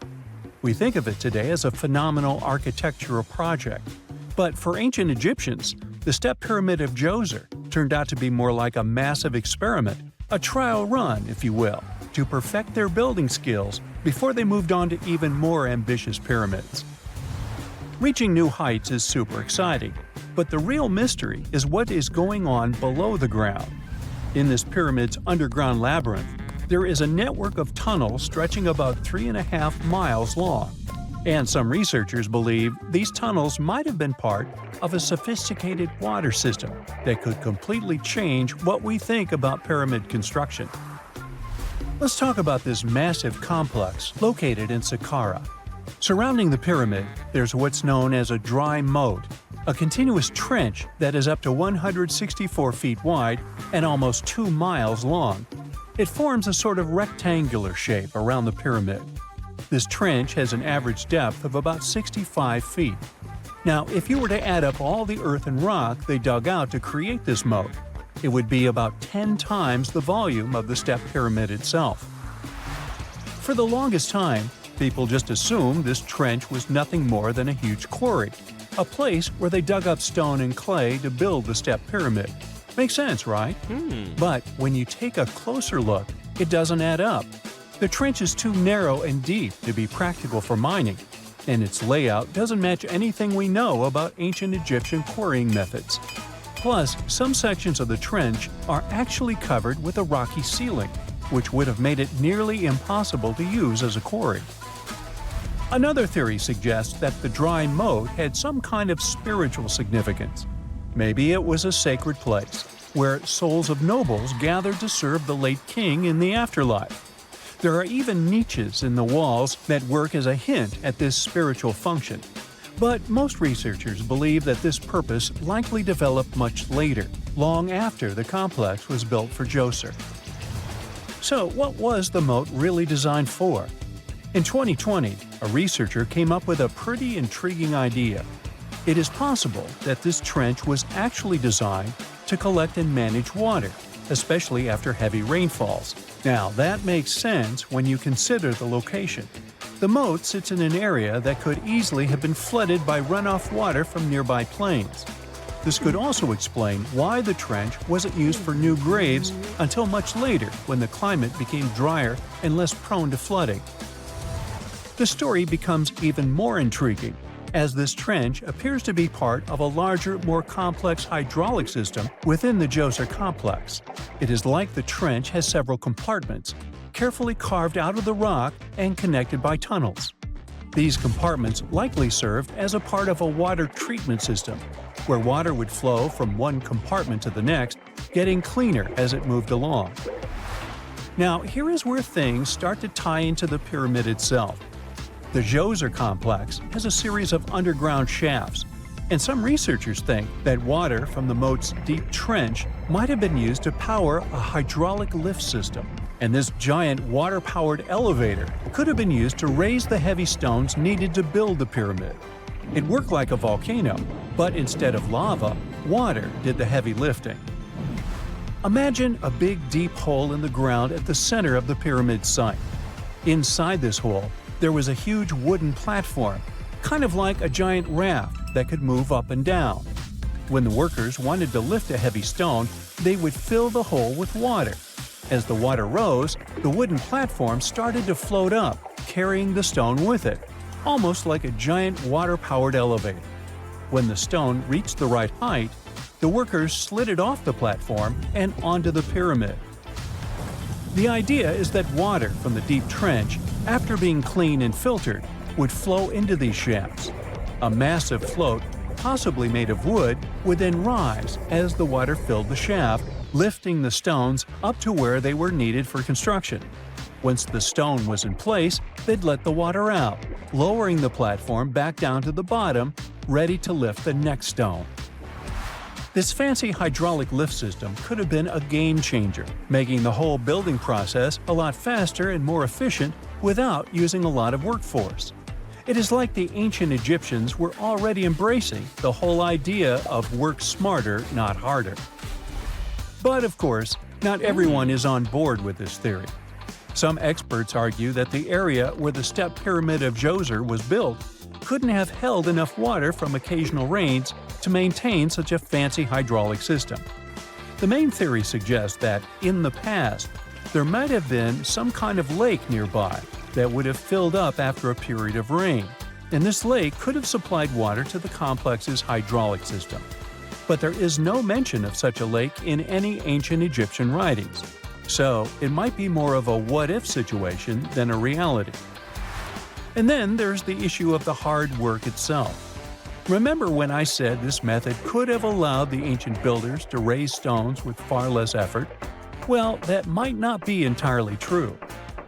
We think of it today as a phenomenal architectural project, but for ancient Egyptians, the step pyramid of Djoser turned out to be more like a massive experiment, a trial run, if you will, to perfect their building skills before they moved on to even more ambitious pyramids. Reaching new heights is super exciting, but the real mystery is what is going on below the ground. In this pyramid's underground labyrinth, there is a network of tunnels stretching about 3.5 miles long, and some researchers believe these tunnels might have been part of a sophisticated water system that could completely change what we think about pyramid construction. Let's talk about this massive complex located in Saqqara. Surrounding the pyramid, there's what's known as a dry moat, a continuous trench that is up to 164 feet wide and almost 2 miles long. It forms a sort of rectangular shape around the pyramid. This trench has an average depth of about 65 feet. Now, if you were to add up all the earth and rock they dug out to create this moat, it would be about 10 times the volume of the step pyramid itself. For the longest time, people just assumed this trench was nothing more than a huge quarry, a place where they dug up stone and clay to build the step pyramid. Makes sense, right? But when you take a closer look, it doesn't add up. The trench is too narrow and deep to be practical for mining, and its layout doesn't match anything we know about ancient Egyptian quarrying methods. Plus, some sections of the trench are actually covered with a rocky ceiling, which would have made it nearly impossible to use as a quarry. Another theory suggests that the dry moat had some kind of spiritual significance. Maybe it was a sacred place, where souls of nobles gathered to serve the late king in the afterlife. There are even niches in the walls that work as a hint at this spiritual function. But most researchers believe that this purpose likely developed much later, long after the complex was built for Djoser. So what was the moat really designed for? In 2020, a researcher came up with a pretty intriguing idea. It is possible that this trench was actually designed to collect and manage water, especially after heavy rainfalls. Now, that makes sense when you consider the location. The moat sits in an area that could easily have been flooded by runoff water from nearby plains. This could also explain why the trench wasn't used for new graves until much later when the climate became drier and less prone to flooding. The story becomes even more intriguing, as this trench appears to be part of a larger, more complex hydraulic system within the Djoser complex. It is like the trench has several compartments, carefully carved out of the rock and connected by tunnels. These compartments likely served as a part of a water treatment system, where water would flow from one compartment to the next, getting cleaner as it moved along. Now, here is where things start to tie into the pyramid itself. The Djoser complex has a series of underground shafts, and some researchers think that water from the moat's deep trench might have been used to power a hydraulic lift system, and this giant water-powered elevator could have been used to raise the heavy stones needed to build the pyramid. It worked like a volcano, but instead of lava, water did the heavy lifting. Imagine a big deep hole in the ground at the center of the pyramid site. Inside this hole, there was a huge wooden platform, kind of like a giant raft that could move up and down. When the workers wanted to lift a heavy stone, they would fill the hole with water. As the water rose, the wooden platform started to float up, carrying the stone with it, almost like a giant water-powered elevator. When the stone reached the right height, the workers slid it off the platform and onto the pyramid. The idea is that water from the deep trench, after being cleaned and filtered, would flow into these shafts. A massive float, possibly made of wood, would then rise as the water filled the shaft, lifting the stones up to where they were needed for construction. Once the stone was in place, they'd let the water out, lowering the platform back down to the bottom, ready to lift the next stone. This fancy hydraulic lift system could have been a game changer, making the whole building process a lot faster and more efficient without using a lot of workforce. It is like the ancient Egyptians were already embracing the whole idea of work smarter, not harder. But of course, not everyone is on board with this theory. Some experts argue that the area where the step pyramid of Djoser was built couldn't have held enough water from occasional rains to maintain such a fancy hydraulic system. The main theory suggests that, in the past, there might have been some kind of lake nearby that would have filled up after a period of rain, and this lake could have supplied water to the complex's hydraulic system. But there is no mention of such a lake in any ancient Egyptian writings, so it might be more of a what-if situation than a reality. And then there's the issue of the hard work itself. Remember when I said this method could have allowed the ancient builders to raise stones with far less effort? Well, that might not be entirely true.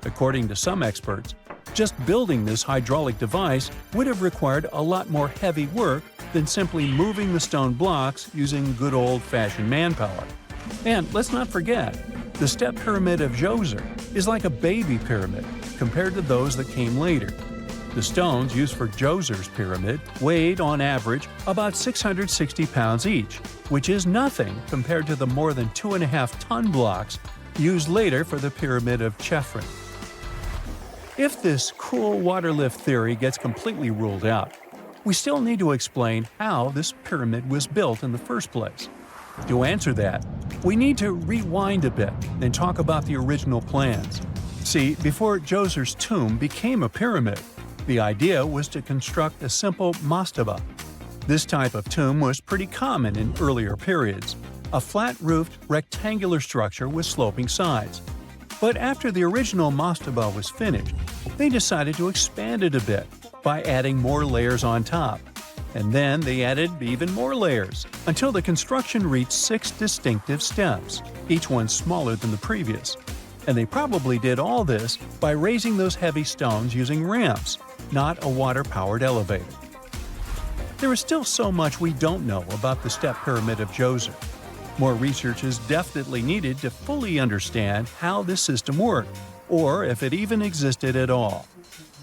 According to some experts, just building this hydraulic device would have required a lot more heavy work than simply moving the stone blocks using good old-fashioned manpower. And let's not forget, the step pyramid of Djoser is like a baby pyramid compared to those that came later. The stones used for Djoser's pyramid weighed, on average, about 660 pounds each, which is nothing compared to the more than 2.5-ton blocks used later for the pyramid of Chephren. If this cool water lift theory gets completely ruled out, we still need to explain how this pyramid was built in the first place. To answer that, we need to rewind a bit and talk about the original plans. See, before Djoser's tomb became a pyramid, the idea was to construct a simple mastaba. This type of tomb was pretty common in earlier periods, a flat-roofed, rectangular structure with sloping sides. But after the original mastaba was finished, they decided to expand it a bit by adding more layers on top. And then they added even more layers, until the construction reached 6 distinctive steps, each one smaller than the previous. And they probably did all this by raising those heavy stones using ramps, not a water-powered elevator. There is still so much we don't know about the step pyramid of Djoser. More research is definitely needed to fully understand how this system worked, or if it even existed at all.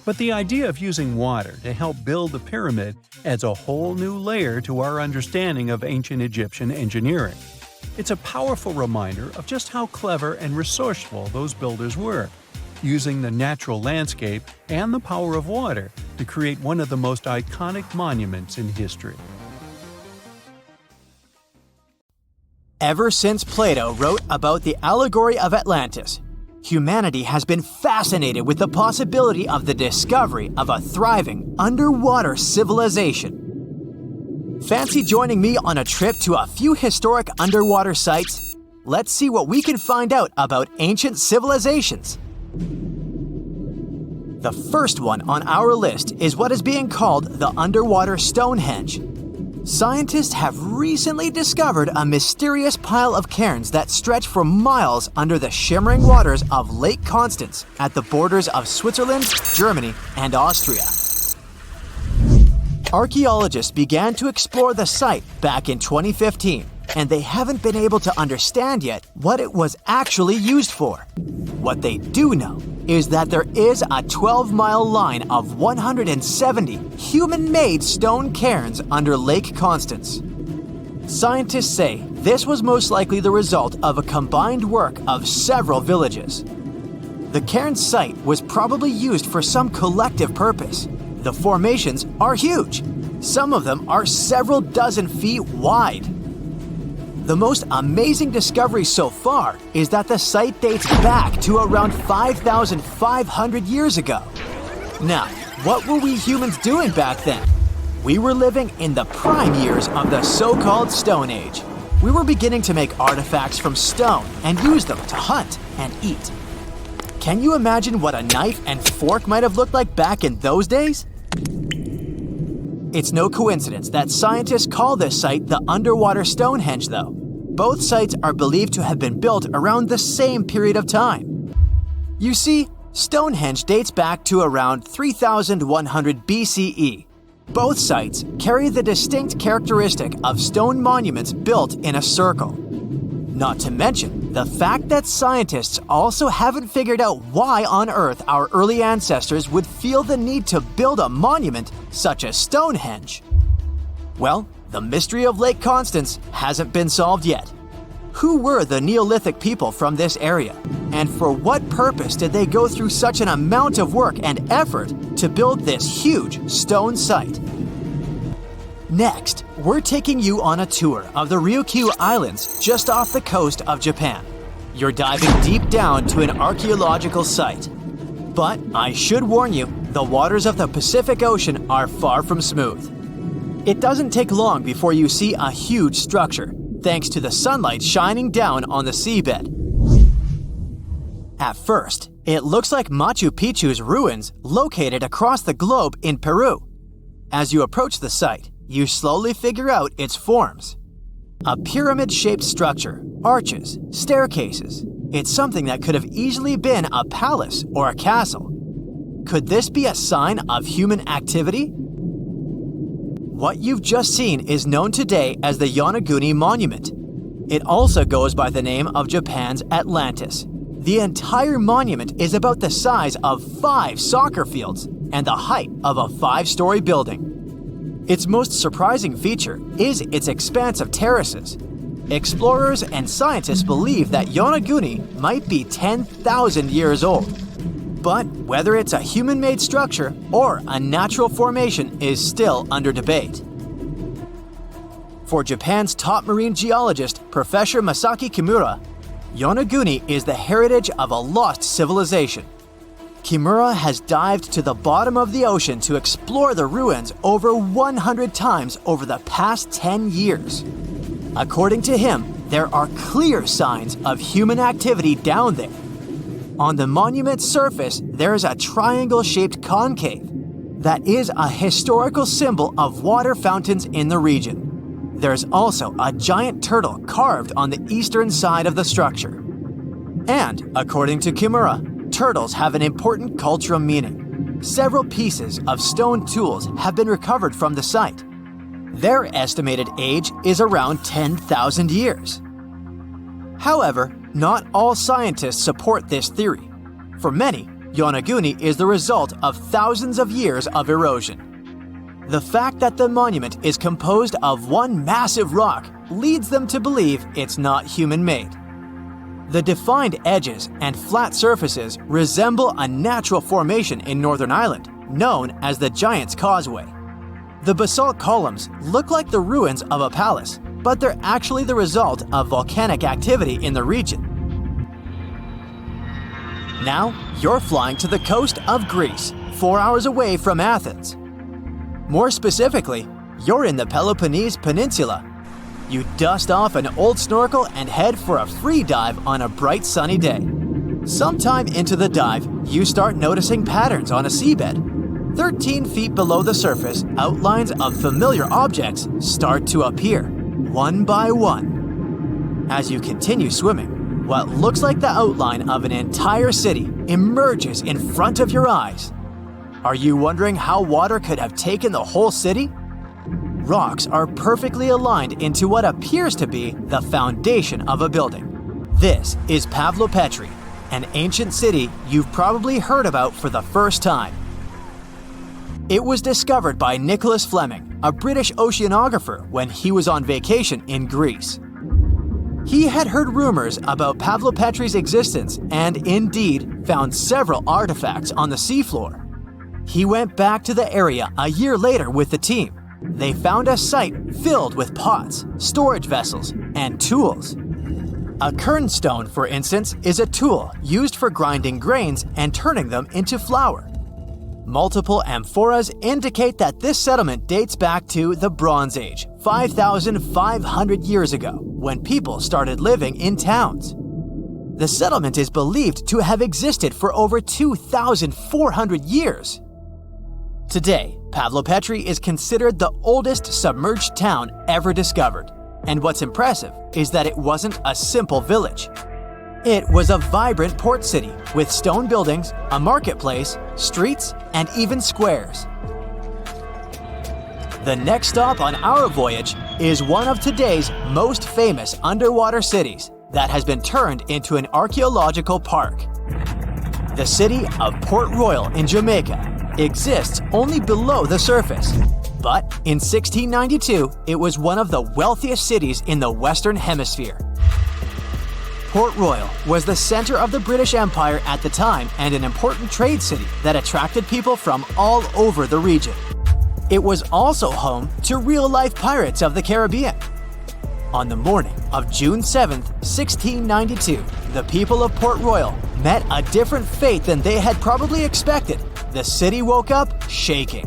But the idea of using water to help build the pyramid adds a whole new layer to our understanding of ancient Egyptian engineering. It's a powerful reminder of just how clever and resourceful those builders were, using the natural landscape and the power of water to create one of the most iconic monuments in history. Ever since Plato wrote about the allegory of Atlantis, humanity has been fascinated with the possibility of the discovery of a thriving underwater civilization. Fancy joining me on a trip to a few historic underwater sites? Let's see what we can find out about ancient civilizations. The first one on our list is what is being called the underwater Stonehenge. Scientists have recently discovered a mysterious pile of cairns that stretch for miles under the shimmering waters of Lake Constance at the borders of Switzerland, Germany, and Austria. Archaeologists began to explore the site back in 2015, and they haven't been able to understand yet what it was actually used for. What they do know is that there is a 12-mile line of 170 human-made stone cairns under Lake Constance. Scientists say this was most likely the result of a combined work of several villages. The cairn site was probably used for some collective purpose. The formations are huge. Some of them are several dozen feet wide. The most amazing discovery so far is that the site dates back to around 5,500 years ago. Now, what were we humans doing back then? We were living in the prime years of the so-called Stone Age. We were beginning to make artifacts from stone and use them to hunt and eat. Can you imagine what a knife and fork might have looked like back in those days? It's no coincidence that scientists call this site the underwater Stonehenge, though. Both sites are believed to have been built around the same period of time. You see, Stonehenge dates back to around 3100 BCE. Both sites carry the distinct characteristic of stone monuments built in a circle. Not to mention the fact that scientists also haven't figured out why on earth our early ancestors would feel the need to build a monument such as Stonehenge. Well, the mystery of Lake Constance hasn't been solved yet. Who were the Neolithic people from this area? And for what purpose did they go through such an amount of work and effort to build this huge stone site? Next, we're taking you on a tour of the Ryukyu Islands just off the coast of Japan. You're diving deep down to an archaeological site. But I should warn you, the waters of the Pacific Ocean are far from smooth. It doesn't take long before you see a huge structure, thanks to the sunlight shining down on the seabed. At first, it looks like Machu Picchu's ruins located across the globe in Peru. As you approach the site, you slowly figure out its forms. A pyramid-shaped structure, arches, staircases. It's something that could have easily been a palace or a castle. Could this be a sign of human activity? What you've just seen is known today as the Yonaguni Monument. It also goes by the name of Japan's Atlantis. The entire monument is about the size of 5 soccer fields and the height of a 5-story building. Its most surprising feature is its expanse of terraces. Explorers and scientists believe that Yonaguni might be 10,000 years old. But whether it's a human-made structure or a natural formation is still under debate. For Japan's top marine geologist, Professor Masaki Kimura, Yonaguni is the heritage of a lost civilization. Kimura has dived to the bottom of the ocean to explore the ruins over 100 times over the past 10 years. According to him, there are clear signs of human activity down there. On the monument's surface, there is a triangle-shaped concave that is a historical symbol of water fountains in the region. There's also a giant turtle carved on the eastern side of the structure. And, according to Kimura, turtles have an important cultural meaning. Several pieces of stone tools have been recovered from the site. Their estimated age is around 10,000 years. However, not all scientists support this theory. For many, Yonaguni is the result of thousands of years of erosion. The fact that the monument is composed of one massive rock leads them to believe it's not human-made. The defined edges and flat surfaces resemble a natural formation in Northern Ireland, known as the Giant's Causeway. The basalt columns look like the ruins of a palace, but they're actually the result of volcanic activity in the region. Now, you're flying to the coast of Greece, 4 hours away from Athens. More specifically, you're in the Peloponnese Peninsula. You dust off an old snorkel and head for a free dive on a bright sunny day. Sometime into the dive, you start noticing patterns on a seabed. 13 feet below the surface, outlines of familiar objects start to appear, one by one. As you continue swimming, what looks like the outline of an entire city emerges in front of your eyes. Are you wondering how water could have taken the whole city? Rocks are perfectly aligned into what appears to be the foundation of a building. This is Pavlopetri, an ancient city you've probably heard about for the first time. It was discovered by Nicholas Fleming, a British oceanographer, when he was on vacation in Greece. He had heard rumors about Pavlopetri's existence and indeed found several artifacts on the seafloor. He went back to the area a year later with the team. They found a site filled with pots, storage vessels, and tools. A kernstone, for instance, is a tool used for grinding grains and turning them into flour. Multiple amphoras indicate that this settlement dates back to the Bronze Age, 5,500 years ago, when people started living in towns. The settlement is believed to have existed for over 2,400 years. Today, Pavlopetri is considered the oldest submerged town ever discovered, and what's impressive is that it wasn't a simple village. It was a vibrant port city with stone buildings, a marketplace, streets, and even squares. The next stop on our voyage is one of today's most famous underwater cities that has been turned into an archaeological park. The city of Port Royal in Jamaica exists only below the surface, but in 1692 it was one of the wealthiest cities in the Western Hemisphere. Port Royal was the center of the British Empire at the time and an important trade city that attracted people from all over the region. It was also home to real-life pirates of the Caribbean. On the morning of June 7, 1692, the people of Port Royal met a different fate than they had probably expected. The city woke up shaking.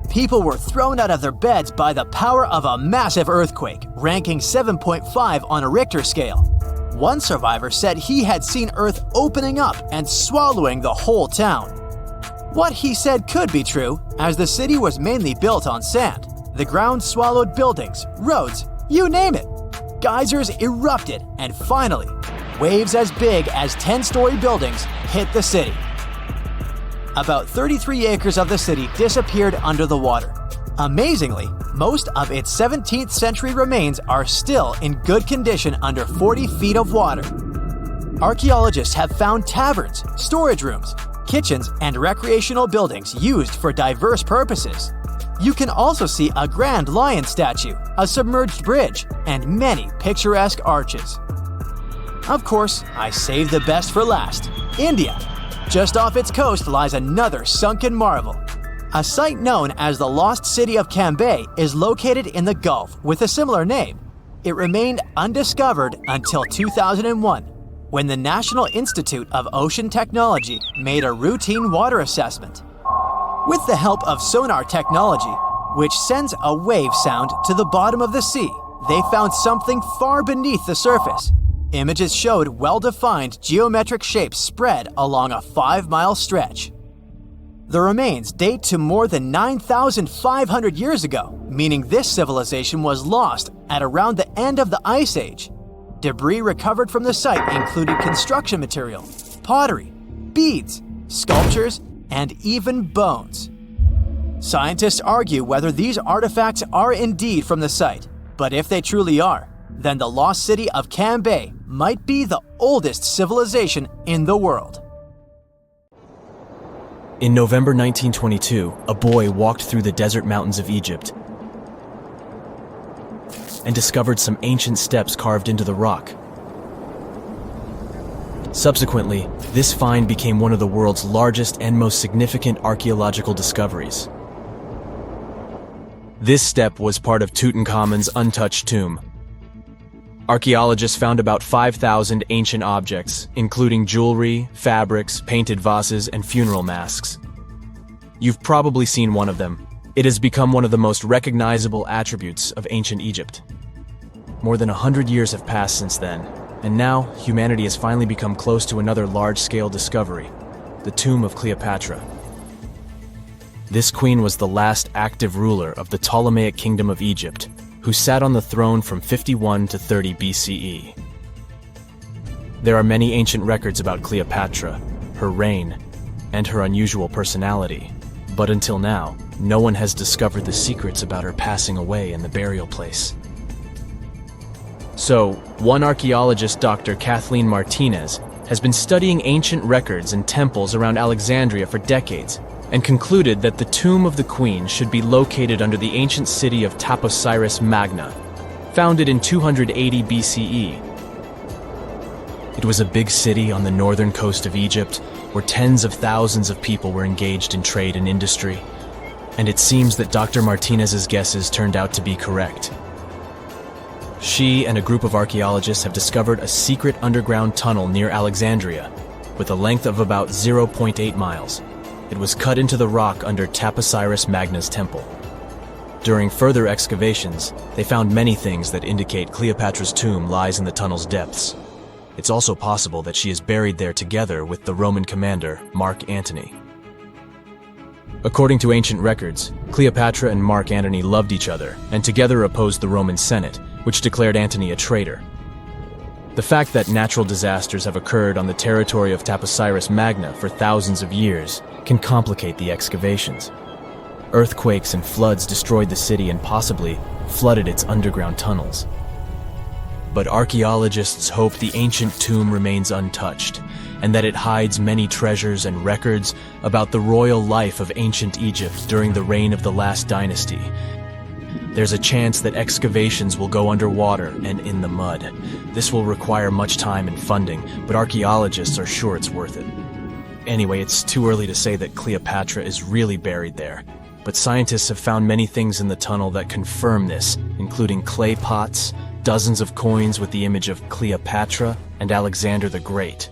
People were thrown out of their beds by the power of a massive earthquake, ranking 7.5 on a Richter scale. One survivor said he had seen Earth opening up and swallowing the whole town. What he said could be true, as the city was mainly built on sand. The ground swallowed buildings, roads, you name it. Geysers erupted, and finally, waves as big as 10-story buildings hit the city. About 33 acres of the city disappeared under the water. Amazingly, most of its 17th century remains are still in good condition under 40 feet of water. Archaeologists have found taverns, storage rooms, kitchens, and recreational buildings used for diverse purposes. You can also see a grand lion statue, a submerged bridge, and many picturesque arches. Of course, I saved the best for last: India. Just off its coast lies another sunken marvel. A site known as the Lost City of Cambay is located in the Gulf with a similar name. It remained undiscovered until 2001, when the National Institute of Ocean Technology made a routine water assessment. With the help of sonar technology, which sends a wave sound to the bottom of the sea, they found something far beneath the surface. Images showed well-defined geometric shapes spread along a 5-mile stretch. The remains date to more than 9,500 years ago, meaning this civilization was lost at around the end of the Ice Age. Debris recovered from the site included construction material, pottery, beads, sculptures, and even bones. Scientists argue whether these artifacts are indeed from the site, but if they truly are, then the lost city of Cambay might be the oldest civilization in the world. In November 1922, a boy walked through the desert mountains of Egypt and discovered some ancient steps carved into the rock. Subsequently, this find became one of the world's largest and most significant archaeological discoveries. This step was part of Tutankhamun's untouched tomb. Archaeologists found about 5,000 ancient objects, including jewelry, fabrics, painted vases, and funeral masks. You've probably seen one of them. It has become one of the most recognizable attributes of ancient Egypt. More than 100 years have passed since then, and now humanity has finally become close to another large-scale discovery, the tomb of Cleopatra. This queen was the last active ruler of the Ptolemaic Kingdom of Egypt, who sat on the throne from 51 to 30 BCE. There are many ancient records about Cleopatra, her reign, and her unusual personality, but until now, no one has discovered the secrets about her passing away in the burial place. So, one archaeologist, Dr. Kathleen Martinez, has been studying ancient records and temples around Alexandria for decades, and concluded that the tomb of the queen should be located under the ancient city of Taposiris Magna, founded in 280 BCE. It was a big city on the northern coast of Egypt, where tens of thousands of people were engaged in trade and industry, and it seems that Dr. Martinez's guesses turned out to be correct. She and a group of archaeologists have discovered a secret underground tunnel near Alexandria, with a length of about 0.8 miles. It was cut into the rock under Taposiris Magna's temple. During further excavations, they found many things that indicate Cleopatra's tomb lies in the tunnel's depths. It's also possible that she is buried there together with the Roman commander, Mark Antony. According to ancient records, Cleopatra and Mark Antony loved each other and together opposed the Roman Senate, which declared Antony a traitor. The fact that natural disasters have occurred on the territory of Taposiris Magna for thousands of years can complicate the excavations. Earthquakes and floods destroyed the city and possibly flooded its underground tunnels. But archaeologists hope the ancient tomb remains untouched, and that it hides many treasures and records about the royal life of ancient Egypt during the reign of the last dynasty. There's a chance that excavations will go underwater and in the mud. This will require much time and funding, but archaeologists are sure it's worth it. Anyway, it's too early to say that Cleopatra is really buried there, but scientists have found many things in the tunnel that confirm this, including clay pots, dozens of coins with the image of Cleopatra and Alexander the Great,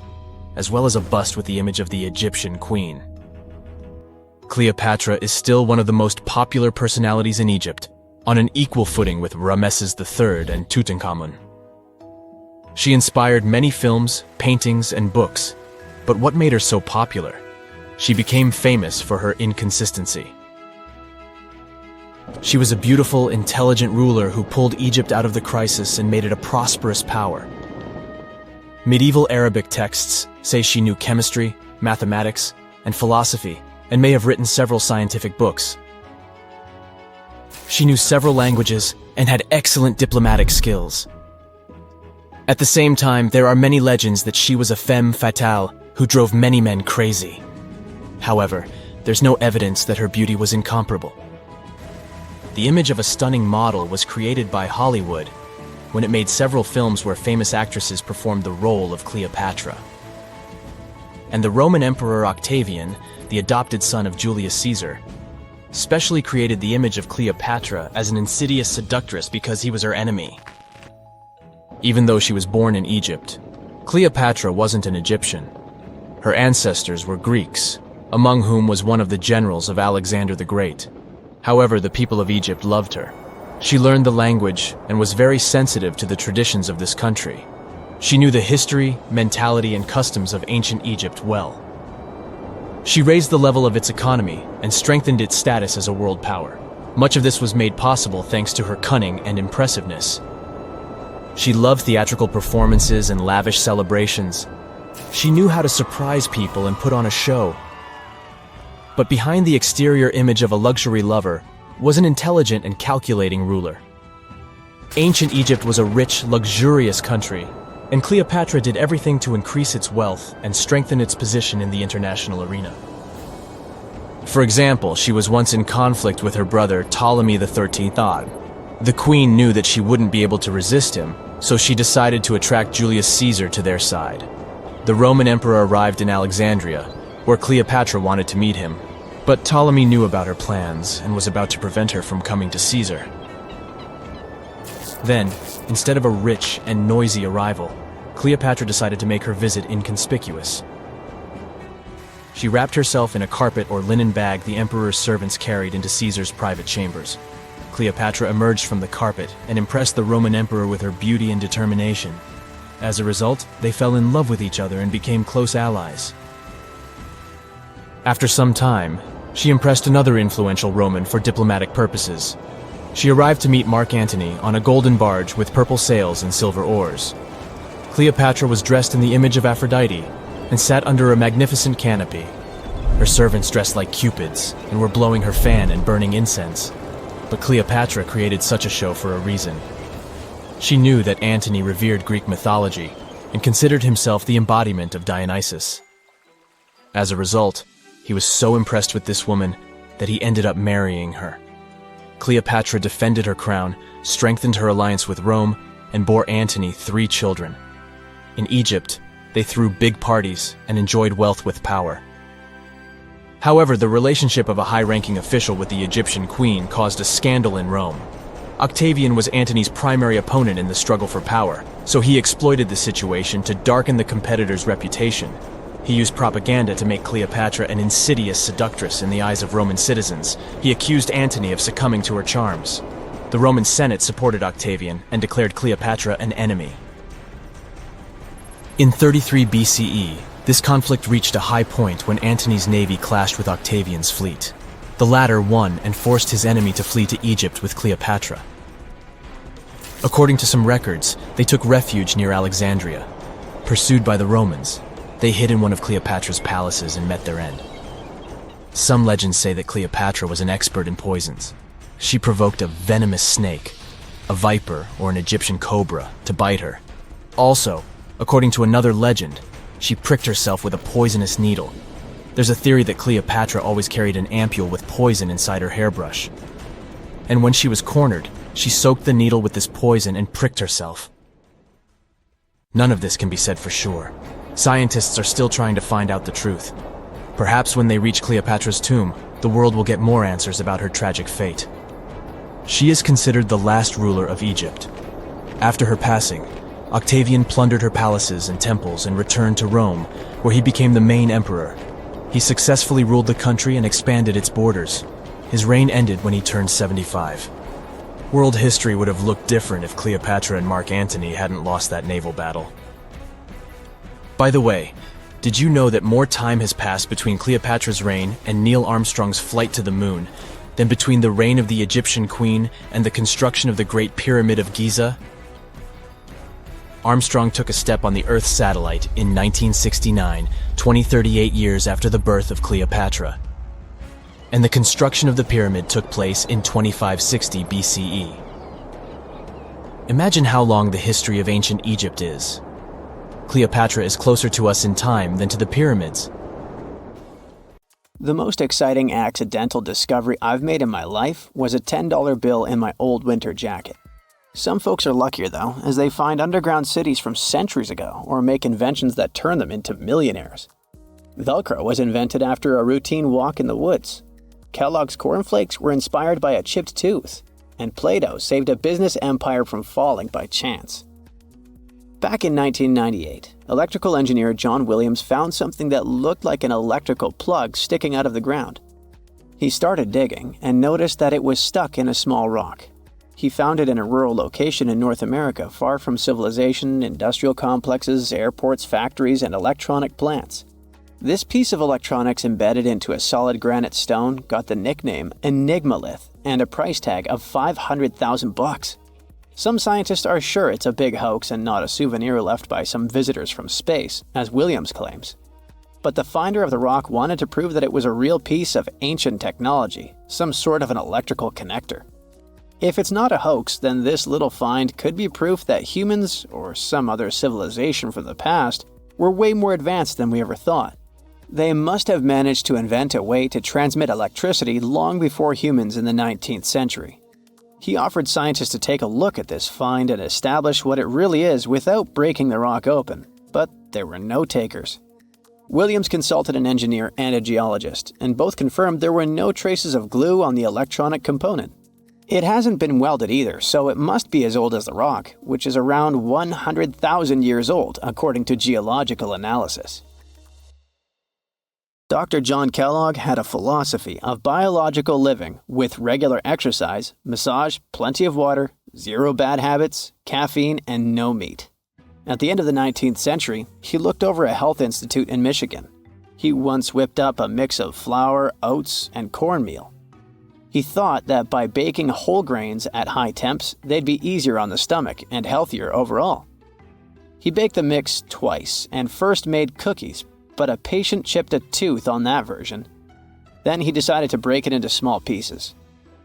as well as a bust with the image of the Egyptian queen. Cleopatra is still one of the most popular personalities in Egypt, on an equal footing with Ramesses III and Tutankhamun. She inspired many films, paintings, and books, but what made her so popular? She became famous for her inconsistency. She was a beautiful, intelligent ruler who pulled Egypt out of the crisis and made it a prosperous power. Medieval Arabic texts say she knew chemistry, mathematics, and philosophy, and may have written several scientific books. She knew several languages and had excellent diplomatic skills. At the same time, there are many legends that she was a femme fatale who drove many men crazy. However, there's no evidence that her beauty was incomparable. The image of a stunning model was created by Hollywood when it made several films where famous actresses performed the role of Cleopatra. And the Roman Emperor Octavian, the adopted son of Julius Caesar, specially created the image of Cleopatra as an insidious seductress because he was her enemy. Even though she was born in Egypt, Cleopatra wasn't an Egyptian. Her ancestors were Greeks, among whom was one of the generals of Alexander the Great. However, the people of Egypt loved her. She learned the language and was very sensitive to the traditions of this country. She knew the history, mentality, and customs of ancient Egypt well. She raised the level of its economy and strengthened its status as a world power. Much of this was made possible thanks to her cunning and impressiveness. She loved theatrical performances and lavish celebrations. She knew how to surprise people and put on a show. But behind the exterior image of a luxury lover was an intelligent and calculating ruler. Ancient Egypt was a rich, luxurious country, and Cleopatra did everything to increase its wealth and strengthen its position in the international arena. For example, she was once in conflict with her brother Ptolemy XIII Odd. The queen knew that she wouldn't be able to resist him, so she decided to attract Julius Caesar to their side. The Roman emperor arrived in Alexandria, where Cleopatra wanted to meet him, but Ptolemy knew about her plans and was about to prevent her from coming to Caesar. Then, instead of a rich and noisy arrival, Cleopatra decided to make her visit inconspicuous. She wrapped herself in a carpet or linen bag the emperor's servants carried into Caesar's private chambers. Cleopatra emerged from the carpet and impressed the Roman emperor with her beauty and determination. As a result, they fell in love with each other and became close allies. After some time, she impressed another influential Roman for diplomatic purposes. She arrived to meet Mark Antony on a golden barge with purple sails and silver oars. Cleopatra was dressed in the image of Aphrodite and sat under a magnificent canopy. Her servants dressed like cupids and were blowing her fan and burning incense. But Cleopatra created such a show for a reason. She knew that Antony revered Greek mythology and considered himself the embodiment of Dionysus. As a result, he was so impressed with this woman that he ended up marrying her. Cleopatra defended her crown, strengthened her alliance with Rome, and bore Antony 3 children. In Egypt, they threw big parties and enjoyed wealth with power. However, the relationship of a high-ranking official with the Egyptian queen caused a scandal in Rome. Octavian was Antony's primary opponent in the struggle for power, so he exploited the situation to darken the competitor's reputation. He used propaganda to make Cleopatra an insidious seductress in the eyes of Roman citizens. He accused Antony of succumbing to her charms. The Roman Senate supported Octavian and declared Cleopatra an enemy. In 33 BCE, this conflict reached a high point when Antony's navy clashed with Octavian's fleet. The latter won and forced his enemy to flee to Egypt with Cleopatra. According to some records, they took refuge near Alexandria. Pursued by the Romans, they hid in one of Cleopatra's palaces and met their end. Some legends say that Cleopatra was an expert in poisons. She provoked a venomous snake, a viper or an Egyptian cobra, to bite her. Also, according to another legend, she pricked herself with a poisonous needle. There's a theory that Cleopatra always carried an ampule with poison inside her hairbrush. And when she was cornered, she soaked the needle with this poison and pricked herself. None of this can be said for sure. Scientists are still trying to find out the truth. Perhaps when they reach Cleopatra's tomb, the world will get more answers about her tragic fate. She is considered the last ruler of Egypt. After her passing, Octavian plundered her palaces and temples and returned to Rome, where he became the main emperor. He successfully ruled the country and expanded its borders. His reign ended when he turned 75. World history would have looked different if Cleopatra and Mark Antony hadn't lost that naval battle. By the way, did you know that more time has passed between Cleopatra's reign and Neil Armstrong's flight to the moon than between the reign of the Egyptian queen and the construction of the Great Pyramid of Giza? Armstrong took a step on the Earth satellite in 1969, 38 years after the birth of Cleopatra. And the construction of the pyramid took place in 2560 BCE. Imagine how long the history of ancient Egypt is. Cleopatra is closer to us in time than to the pyramids. The most exciting accidental discovery I've made in my life was a $10 bill in my old winter jacket. Some folks are luckier, though, as they find underground cities from centuries ago or make inventions that turn them into millionaires. Velcro was invented after a routine walk in the woods. Kellogg's Corn Flakes were inspired by a chipped tooth, and Play-Doh saved a business empire from falling by chance. Back in 1998, electrical engineer John Williams found something that looked like an electrical plug sticking out of the ground. He started digging and noticed that it was stuck in a small rock. He found it in a rural location in North America, far from civilization, industrial complexes, airports, factories, and electronic plants. This piece of electronics embedded into a solid granite stone got the nickname enigmatic and a price tag of $500,000. Some scientists are sure it's a big hoax and not a souvenir left by some visitors from space, as Williams claims. But the finder of the rock wanted to prove that it was a real piece of ancient technology, some sort of an electrical connector. If it's not a hoax, then this little find could be proof that humans, or some other civilization from the past, were way more advanced than we ever thought. They must have managed to invent a way to transmit electricity long before humans in the 19th century. He offered scientists to take a look at this find and establish what it really is without breaking the rock open, but there were no takers. Williams consulted an engineer and a geologist, and both confirmed there were no traces of glue on the electronic component. It hasn't been welded either, so it must be as old as the rock, which is around 100,000 years old, according to geological analysis. Dr. John Kellogg had a philosophy of biological living with regular exercise, massage, plenty of water, zero bad habits, caffeine, and no meat. At the end of the 19th century, he looked over a health institute in Michigan. He once whipped up a mix of flour, oats, and cornmeal. He thought that by baking whole grains at high temps, they'd be easier on the stomach and healthier overall. He baked the mix twice and first made cookies, but a patient chipped a tooth on that version. Then he decided to break it into small pieces.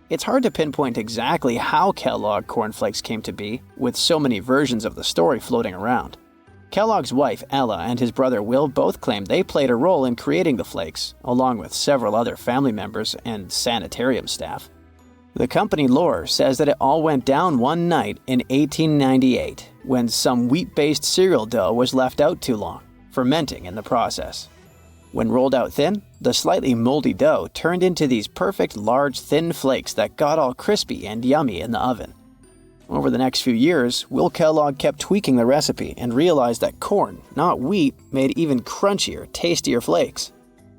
It's hard to pinpoint exactly how Kellogg cornflakes came to be, with so many versions of the story floating around. Kellogg's wife, Ella, and his brother Will both claimed they played a role in creating the flakes, along with several other family members and sanitarium staff. The company lore says that it all went down one night in 1898, when some wheat-based cereal dough was left out too long, fermenting in the process. When rolled out thin, the slightly moldy dough turned into these perfect large thin flakes that got all crispy and yummy in the oven. Over the next few years, Will Kellogg kept tweaking the recipe and realized that corn, not wheat, made even crunchier, tastier flakes.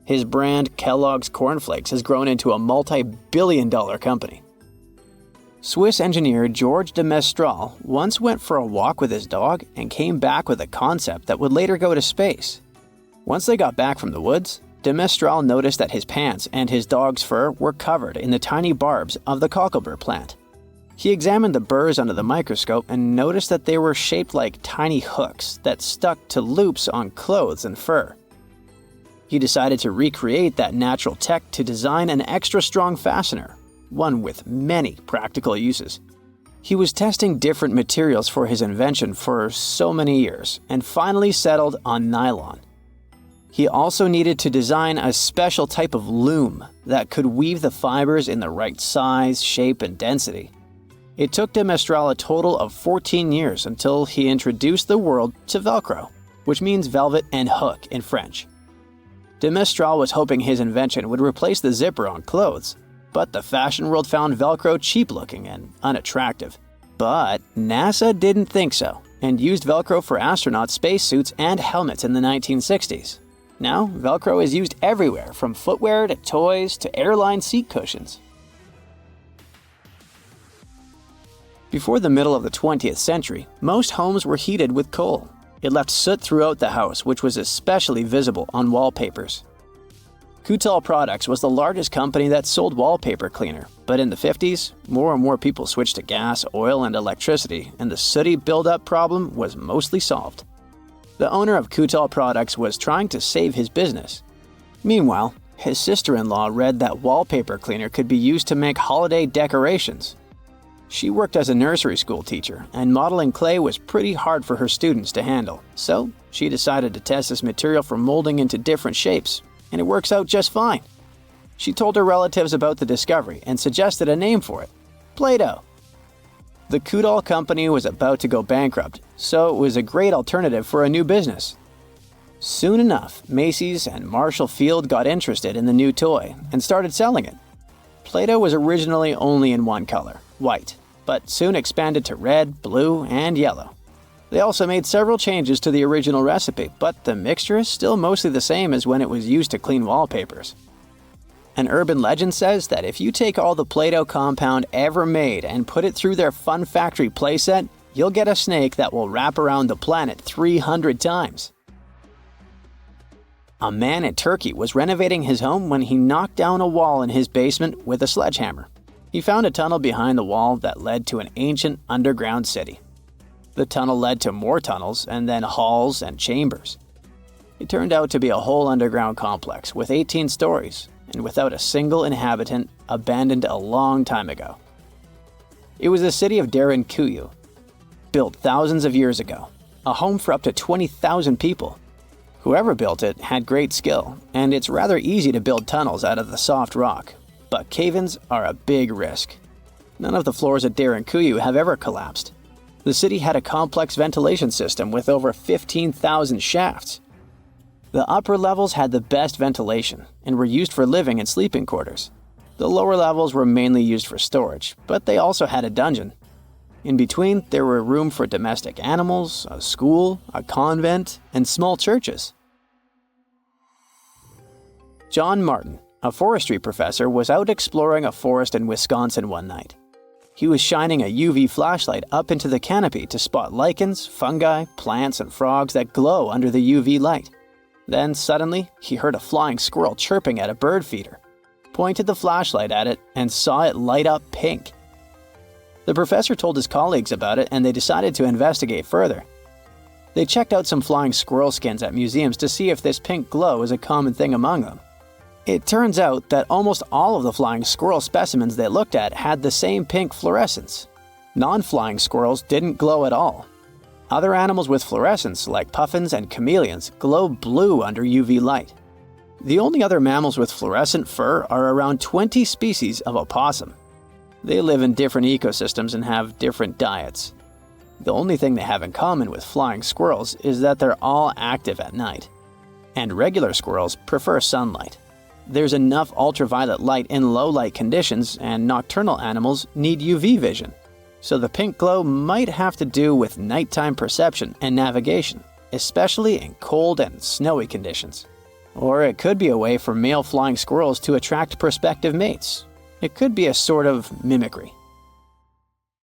His brand, Kellogg's Corn Flakes, has grown into a multi-billion-dollar company. Swiss engineer George de Mestral once went for a walk with his dog and came back with a concept that would later go to space. Once they got back from the woods, de Mestral noticed that his pants and his dog's fur were covered in the tiny barbs of the cocklebur plant. He examined the burrs under the microscope and noticed that they were shaped like tiny hooks that stuck to loops on clothes and fur. He decided to recreate that natural tech to design an extra strong fastener, one with many practical uses. He was testing different materials for his invention for so many years and finally settled on nylon. He also needed to design a special type of loom that could weave the fibers in the right size, shape, and density. It took de Mestral a total of 14 years until he introduced the world to Velcro, which means velvet and hook in French. De Mestral was hoping his invention would replace the zipper on clothes, but the fashion world found Velcro cheap-looking and unattractive. But NASA didn't think so, and used Velcro for astronaut spacesuits and helmets in the 1960s. Now, Velcro is used everywhere, from footwear to toys to airline seat cushions. Before the middle of the 20th century, most homes were heated with coal. It left soot throughout the house, which was especially visible on wallpapers. Kutal Products was the largest company that sold wallpaper cleaner, but in the 50s, more and more people switched to gas, oil, and electricity, and the sooty buildup problem was mostly solved. The owner of Kutal Products was trying to save his business. Meanwhile, his sister-in-law read that wallpaper cleaner could be used to make holiday decorations. She worked as a nursery school teacher, and modeling clay was pretty hard for her students to handle, so she decided to test this material for molding into different shapes, and it works out just fine. She told her relatives about the discovery and suggested a name for it: Play-Doh. The Kutal company was about to go bankrupt, so it was a great alternative for a new business. Soon enough, Macy's and Marshall Field got interested in the new toy and started selling it. Play-Doh was originally only in one color, white, but soon expanded to red, blue, and yellow. They also made several changes to the original recipe, but the mixture is still mostly the same as when it was used to clean wallpapers. An urban legend says that if you take all the Play-Doh compound ever made and put it through their Fun Factory playset, you'll get a snake that will wrap around the planet 300 times. A man in Turkey was renovating his home when he knocked down a wall in his basement with a sledgehammer. He found a tunnel behind the wall that led to an ancient underground city. The tunnel led to more tunnels and then halls and chambers. It turned out to be a whole underground complex with 18 stories and without a single inhabitant, abandoned a long time ago. It was the city of Derinkuyu, built thousands of years ago, a home for up to 20,000 people. Whoever built it had great skill, and it's rather easy to build tunnels out of the soft rock, but cave-ins are a big risk. None of the floors at Derinkuyu have ever collapsed. The city had a complex ventilation system with over 15,000 shafts. The upper levels had the best ventilation and were used for living and sleeping quarters. The lower levels were mainly used for storage, but they also had a dungeon. In between, there were room for domestic animals, a school, a convent, and small churches. John Martin, a forestry professor, was out exploring a forest in Wisconsin one night. He was shining a UV flashlight up into the canopy to spot lichens, fungi, plants, and frogs that glow under the UV light. Then suddenly, he heard a flying squirrel chirping at a bird feeder, pointed the flashlight at it, and saw it light up pink. The professor told his colleagues about it, and they decided to investigate further. They checked out some flying squirrel skins at museums to see if this pink glow is a common thing among them. It turns out that almost all of the flying squirrel specimens they looked at had the same pink fluorescence. Non-flying squirrels didn't glow at all. Other animals with fluorescence, like puffins and chameleons, glow blue under UV light. The only other mammals with fluorescent fur are around 20 species of opossum. They live in different ecosystems and have different diets. The only thing they have in common with flying squirrels is that they're all active at night. And regular squirrels prefer sunlight. There's enough ultraviolet light in low light conditions, and nocturnal animals need UV vision. So the pink glow might have to do with nighttime perception and navigation, especially in cold and snowy conditions. Or it could be a way for male flying squirrels to attract prospective mates. It could be a sort of mimicry.